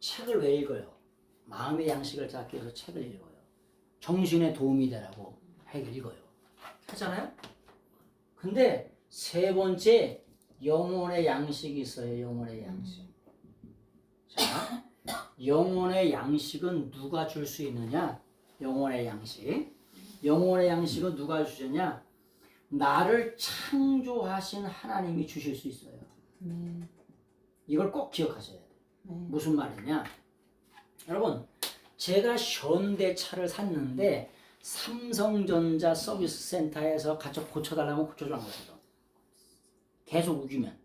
책을 왜 읽어요? 마음의 양식을 쌓기 위해서 책을 읽어요. 정신에 도움이 되라고 읽어요. 하잖아요? 근데 세 번째 영혼의 양식이 있어요. 영혼의 양식. 자, 영혼의 양식은 누가 줄 수 있느냐? 영혼의 양식. 영혼의 양식은 누가 주셨냐? 나를 창조하신 하나님이 주실 수 있어요. 이걸 꼭 기억하셔야 돼요. 무슨 말이냐? 여러분, 제가 현대차를 샀는데 삼성전자 서비스 센터에서 같이 고쳐달라면 고쳐줘 안 고쳐줘? 계속 우기면.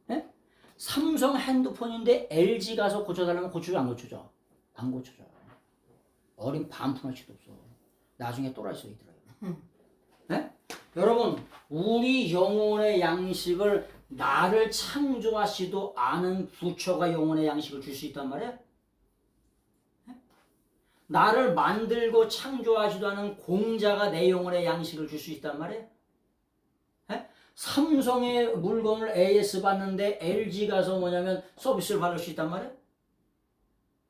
네? 삼성 핸드폰인데 LG 가서 고쳐달라면 고쳐줘 안 고쳐줘? 안 고쳐줘. 어린 반푼어치도 없어. 나중에 또라이 소리 들어요. 네? 여러분, 우리 영혼의 양식을 나를 창조하시도 않은 부처가 영혼의 양식을 줄 수 있단 말이에요? 나를 만들고 창조하지도 않은 공자가 내 영혼의 양식을 줄 수 있단 말이에요? 에? 삼성의 물건을 AS 받는데 LG 가서 뭐냐면 서비스를 받을 수 있단 말이에요?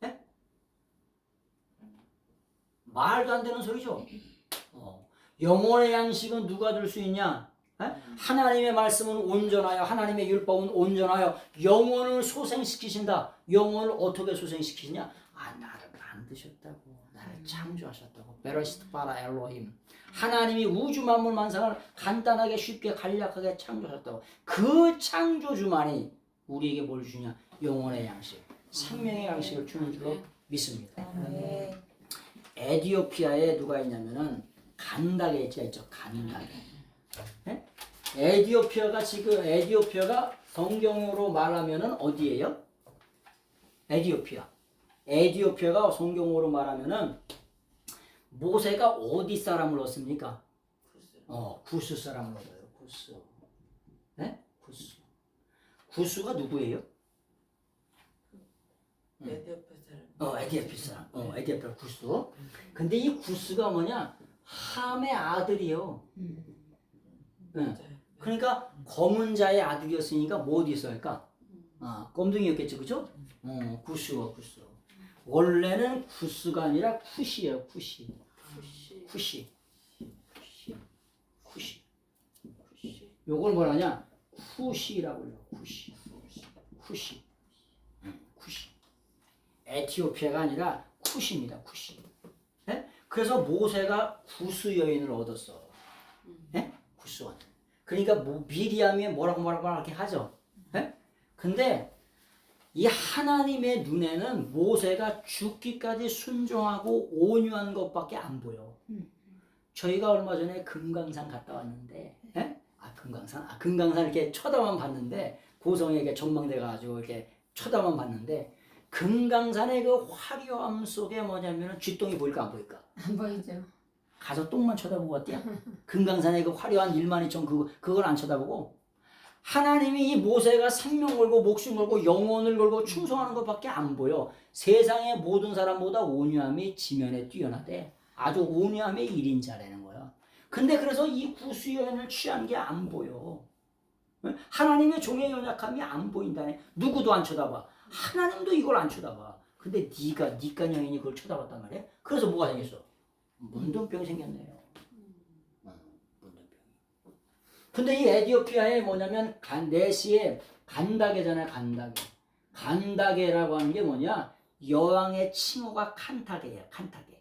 에? 말도 안 되는 소리죠? 영혼의 양식은 누가 줄 수 있냐? 에? 하나님의 말씀은 온전하여 하나님의 율법은 온전하여 영혼을 소생시키신다. 영혼을 어떻게 소생시키시냐? 나를 만드셨다고. 나를 창조하셨다고. 베라시트 바라 엘로힘. 하나님이 우주 만물 만상을 간단하게 쉽게 간략하게 창조하셨다고. 그 창조주만이 우리에게 뭘 주냐? 영혼의 양식, 생명의 양식을 주는 줄로 믿습니다. 네. 에티오피아에 누가 있냐면은 간다게가 있죠. 간다게. 네? 에티오피아가 성경으로 말하면은 어디예요? 에티오피아. 에티오피아가 성경으로 말하면은 모세가 어디 사람을 얻습니까? 구스 사람을 얻어요. 구스. 네? 구스. 구스가 누구예요? 에티오피아 사람. 에티오피아 구스. 근데 이 구스가 뭐냐? 함의 아들이요. 네. 그러니까 검은 자의 아들이었으니까 뭐 어디 있어할까? 껌둥이였겠죠, 그죠? 구스가 구스. 원래는 구스가 아니라 쿠시예요, 쿠시. 요걸 뭐라냐? 쿠시라고 해요, 쿠시. 에티오피아가 아니라 쿠시입니다, 쿠시. 네? 그래서 모세가 구스 여인을 얻었어. 네? 구스원. 그러니까 미리암이 뭐라고 이렇게 하죠. 네? 근데 이 하나님의 눈에는 모세가 죽기까지 순종하고 온유한 것밖에 안 보여. 저희가 얼마 전에 금강산 갔다 왔는데, 예? 금강산 이렇게 쳐다만 봤는데, 고성에게 전망대 가지고 이렇게 쳐다만 봤는데, 금강산의 그 화려함 속에 뭐냐면은 쥐똥이 보일까 안 보일까? 안 보이죠. 가서 똥만 쳐다보고 왔대요. 금강산의 그 화려한 1만2천 그걸 안 쳐다보고 하나님이 이 모세가 생명 걸고 목숨 걸고 영혼을 걸고 충성하는 것밖에 안 보여. 세상의 모든 사람보다 온유함이 지면에 뛰어나대. 아주 온유함의 1인자라는 거야. 근데 그래서 이 구수연을 취한 게 안 보여. 하나님의 종의 연약함이 안 보인다네. 누구도 안 쳐다봐. 하나님도 이걸 안 쳐다봐. 근데 니가 여인이 그걸 쳐다봤단 말이야. 그래서 뭐가 생겼어? 문둥병이 생겼네요. 문둥병. 근데 이 에티오피아에 뭐냐면 내시에 간다게잖아요. 간다게라고 하는 게 뭐냐? 여왕의 칭호가 칸타게예요. 칸타게.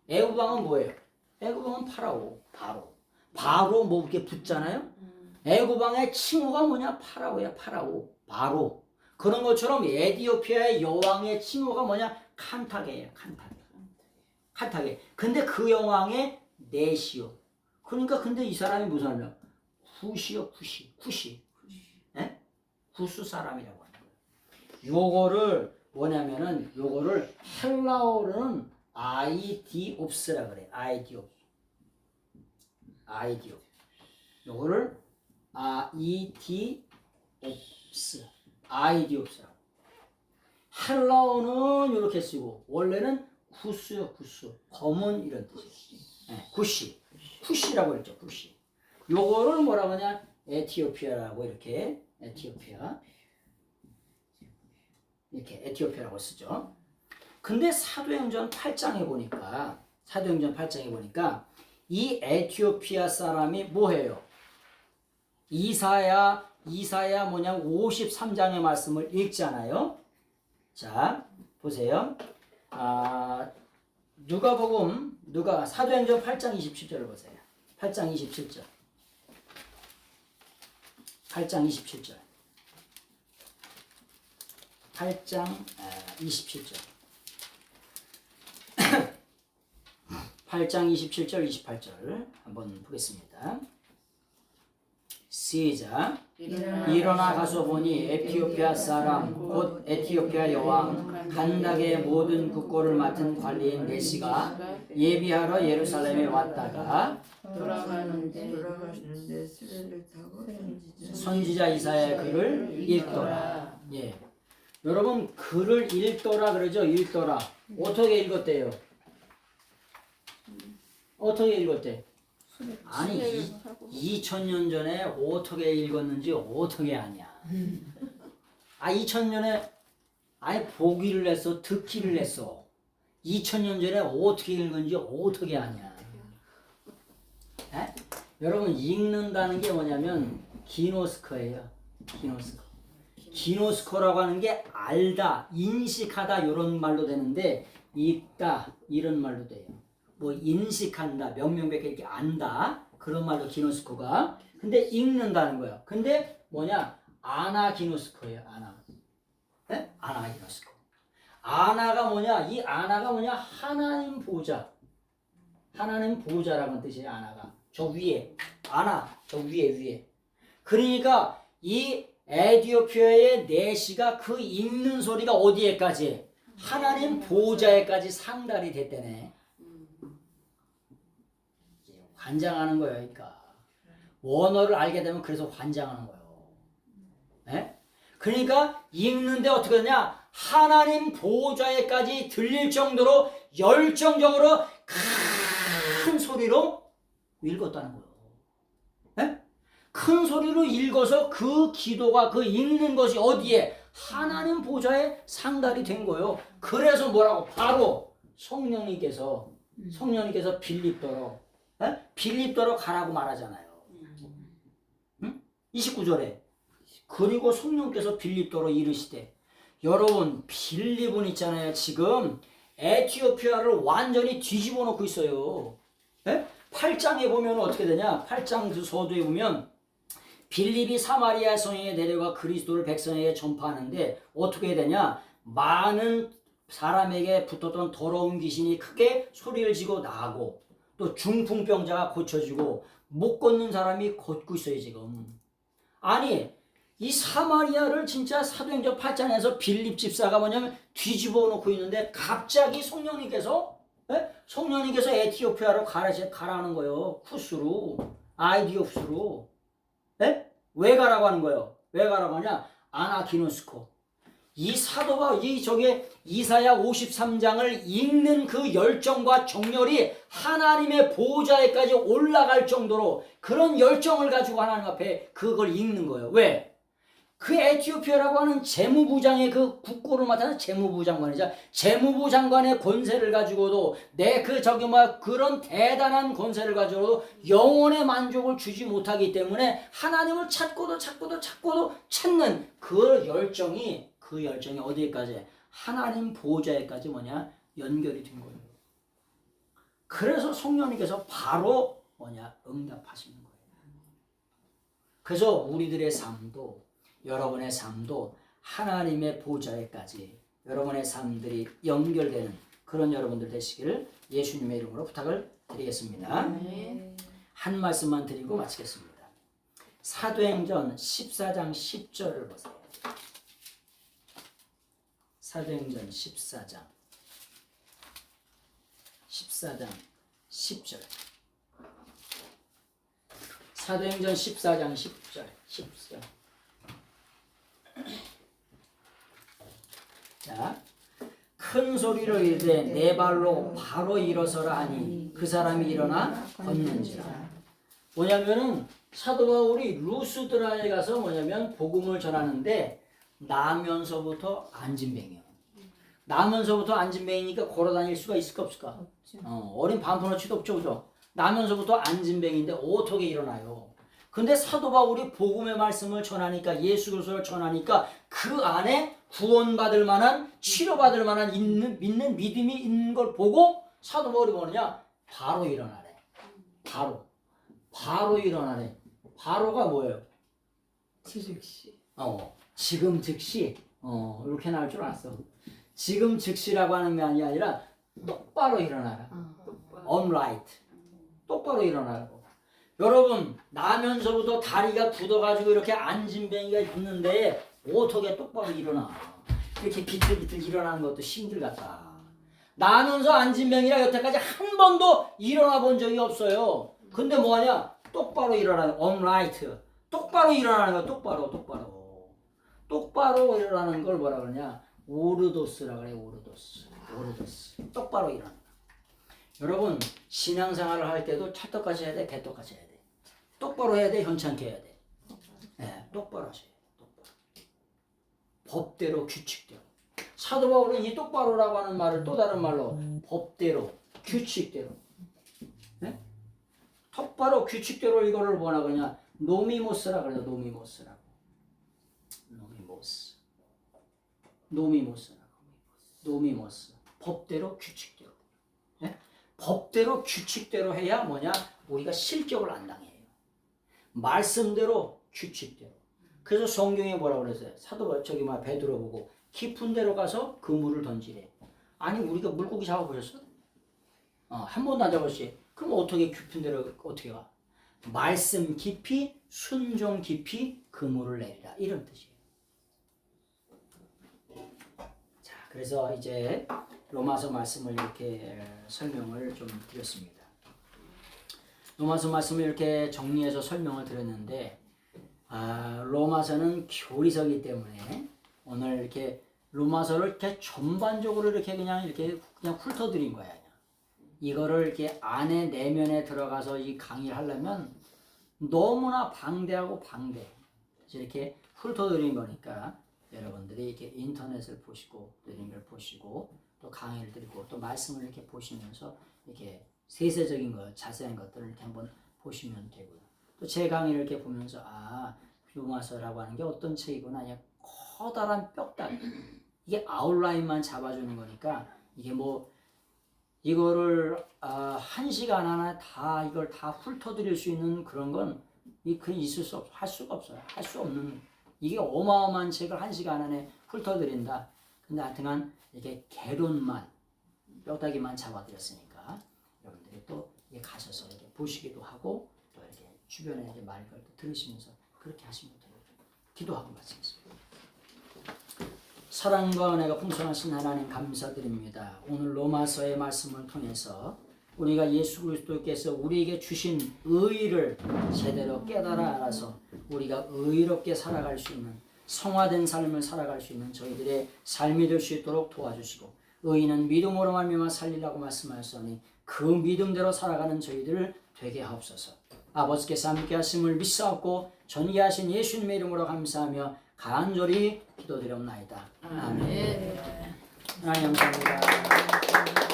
애굽왕은 뭐예요? 애굽왕은 파라오. 바로 뭐 이렇게 붙잖아요. 애굽왕의 칭호가 뭐냐? 파라오야. 바로. 그런 것처럼 에티오피아의 여왕의 칭호가 뭐냐? 칸타게예요. 칸타게. 근데 그 여왕의 내시요. 그러니까 근데 이 사람이 무슨 사람이야? 쿠시. 네? 구스 사람이라고 하는 거예요. 요거를 뭐냐면은 요거를 헬라어로는 아이디옵스라 그래. 아이디옵. 요거를 아이디옵스라고. 헬라어는 이렇게 쓰고 원래는 구스요. 검은 이런 뜻이에요. 네, 쿠시라고 했죠. 쿠시. 요거를 뭐라고 하냐? 에티오피아라고 이렇게 에티오피아라고 쓰죠. 근데 사도행전 8장에 보니까 이 에티오피아 사람이 뭐해요? 이사야 뭐냐 53장의 말씀을 읽잖아요. 자, 보세요. 사도행전 8장 27절을 보세요. 8장 27절. 8장 27절. 8장 27절 28절 한번 보겠습니다. 시작. 일어나 가서 보니 에티오피아 사람 곧 에티오피아 여왕 간닥의 모든 국고를 맡은 관리인 내시가 예비하러 예루살렘에 왔다가 돌아가시는데 수레를 타고 선지자 이사야의 글을 읽더라. 예. 여러분 글을 읽더라 그러죠. 읽더라. 어떻게 읽었대요? 어떻게 읽었대? 아니 2000년 전에 어떻게 읽었는지 어떻게 아냐. 2000년에 아예 보기를 했어 듣기를 했어. 2000년 전에 어떻게 읽었는지 어떻게 아냐. 에? 여러분 읽는다는 게 뭐냐면 기노스코예요. 기노스코라고 하는 게 알다, 인식하다 이런 말로 되는데 읽다 이런 말로 돼요. 뭐 인식한다, 명명백백 이렇게 안다 그런 말로 기노스코가. 근데 읽는다는 거예요. 근데 뭐냐? 아나기노스코예요. 아나기노스코. 아나가 뭐냐? 이 아나가 뭐냐? 하나님 보좌. 하나님 보좌라는 뜻이에요. 아나가. 저 위에. 아나. 저 위에. 그러니까 이 에티오피아의 내시가 그 읽는 소리가 어디에까지? 하나님 보좌에까지 상달이 됐다네. 환장하는 거예요. 그러니까. 원어를 알게 되면 그래서 환장하는 거예요. 네? 그러니까 읽는데 어떻게 되냐? 하나님 보좌에까지 들릴 정도로 열정적으로 큰 소리로 읽었다는 거예요. 네? 큰 소리로 읽어서 그 기도가 그 읽는 것이 어디에? 하나님 보좌에 상달이 된 거예요. 그래서 뭐라고? 바로 성령님께서 빌립도로 빌립도로 가라고 말하잖아요. 응? 29절에 그리고 성령께서 빌립도로 이르시되 여러분 빌립은 있잖아요. 지금 에티오피아를 완전히 뒤집어 놓고 있어요. 8장에 보면 어떻게 되냐? 8장 그 서두에 보면 빌립이 사마리아 성에 내려가 그리스도를 백성에게 전파하는데 어떻게 되냐? 많은 사람에게 붙었던 더러운 귀신이 크게 소리를 지고 나가고 또 중풍병자가 고쳐지고 못 걷는 사람이 걷고 있어요 지금. 아니 이 사마리아를 진짜 사도행전 8장에서 빌립 집사가 뭐냐면 뒤집어 놓고 있는데 갑자기 성령님께서 에티오피아로 가라는 거예요. 쿠스로 아이디오스로. 왜 가라고 하는 거예요? 왜 가라고 하냐? 아나키노스코. 이 사도가 저게 이사야 53장을 읽는 그 열정과 정열이 하나님의 보좌에까지 올라갈 정도로 그런 열정을 가지고 하나님 앞에 그걸 읽는 거예요. 왜? 그 에티오피아라고 하는 재무부장의 그 국고를 맡아서 재무부 장관이자 재무부 장관의 권세를 가지고도 그런 대단한 권세를 가지고도 영혼의 만족을 주지 못하기 때문에 하나님을 찾고도 찾는 그 열정이 어디까지? 하나님 보좌에까지 연결이 된 거예요. 그래서 성령님께서 바로 응답하시는 거예요. 그래서 우리들의 삶도 여러분의 삶도 하나님의 보좌에까지 여러분의 삶들이 연결되는 그런 여러분들 되시기를 예수님의 이름으로 부탁을 드리겠습니다. 한 말씀만 드리고 마치겠습니다. 사도행전 14장 10절을 보세요. 사도행전 14장 10절. 사도행전 14장 10절. 자, 큰 소리로 이르되 내 발로 바로 일어서라 하니 그 사람이 일어나 걷는지라. 뭐냐면은 사도 바울이 루스드라에 가서 복음을 전하는데 나면서부터 안진뱅이요. 나면서부터 안진뱅이니까 걸어다닐 수가 있을까 없을까? 어린 반푼어치도 없죠, 그죠? 나면서부터 안진뱅이인데 어떻게 일어나요? 근데 사도 바울이 복음의 말씀을 전하니까 예수 그리스도를 전하니까 그 안에 구원받을 만한 치료받을 만한 믿는 믿음이 있는 걸 보고 사도 바울이 뭐냐? 바로 일어나래. 바로 일어나래. 바로가 뭐예요? 지금 즉시 이렇게 나올 줄 알았어. 지금 즉시라고 하는 게 아니라 똑바로 일어나라. On right. 똑바로 일어나라고. 여러분 나면서부터 다리가 굳어가지고 이렇게 안진뱅이가 있는데 어떻게 똑바로 일어나? 이렇게 비틀비틀 일어나는 것도 힘들겠다. 나면서 안진뱅이라 여태까지 한 번도 일어나 본 적이 없어요. 근데 뭐하냐? 똑바로 일어나는 on right. 똑바로 일어나는 거 똑바로 일어나는 걸 뭐라 그러냐? 오르도스라 그래. 오르도스. 똑바로 일어나는 거. 여러분 신앙생활을 할 때도 찰떡같이 해야 돼, 개떡같이 해야 돼. 똑바로 해야 돼, 현찮게 해야 돼. 똑바로 하셔야 돼. 법대로 규칙대로. 사도 바울은 이 똑바로라고 하는 말을 또 다른 말로 법대로 규칙대로. 똑바로 규칙대로 이거를 뭐라 그러냐? 노미모스라 그래요. 노미모스. 법대로 규칙대로. 법대로 규칙대로 해야 우리가 실격을 안 당해요. 말씀대로 규칙대로. 그래서 성경에 뭐라고 그랬어요? 베드로 보고 깊은 데로 가서 그물을 던지래. 아니 우리가 물고기 잡아보셨어? 한 번도 안 잡았지. 그럼 어떻게 깊은 데로 어떻게 가? 말씀 깊이 순종 깊이 그물을 내리라 이런 뜻이에요. 자, 그래서 이제 로마서 말씀을 이렇게 설명을 좀 드렸습니다. 로마서 말씀을 이렇게 정리해서 설명을 드렸는데 로마서는 교리서이기 때문에 오늘 이렇게 로마서를 이렇게 전반적으로 이렇게 그냥 훑어드린 거야. 이거를 이렇게 안에 내면에 들어가서 이 강의를 하려면 너무나 방대하고 방대. 그래서 이렇게 훑어드린 거니까 여러분들이 이렇게 인터넷을 보시고 이런 걸 보시고 또 강의를 듣고 또 말씀을 이렇게 보시면서 이렇게 세세적인 것, 자세한 것들을 이렇게 한번 보시면 되고요. 또 제 강의를 이렇게 보면서 로마서라고 하는 게 어떤 책이구나. 그냥 커다란 뼈다귀. 이게 아웃라인만 잡아주는 거니까 이게 뭐 이거를 1시간 안에 다 이걸 다 훑어드릴 수 있는 그런 건 그냥 있을 수 없어. 할 수가 없어요. 할 수 없는 이게 어마어마한 책을 1시간 안에 훑어드린다. 근데 하여튼간 이렇게 개론만 뼈다귀만 잡아드렸으니까 여러분들이 또 이게 가셔서 이렇게 보시기도 하고 또 이렇게 주변에 이제 말을 들으시면서 그렇게 하시면 돼요. 기도하고 마치겠습니다. 사랑과 은혜가 풍성하신 하나님 감사드립니다. 오늘 로마서의 말씀을 통해서 우리가 예수 그리스도께서 우리에게 주신 의의를 제대로 깨달아 알아서 우리가 의롭게 살아갈 수 있는 성화된 삶을 살아갈 수 있는 저희들의 삶이 될 수 있도록 도와주시고 의인은 믿음으로 말미암아 살리라고 말씀하셨으니 그 믿음대로 살아가는 저희들을 되게 하옵소서. 아버지께서 함께 하심을 믿사옵고 전개하신 예수님의 이름으로 감사하며 간절히 기도드렸나이다. 아멘. 하나님 감사합니다.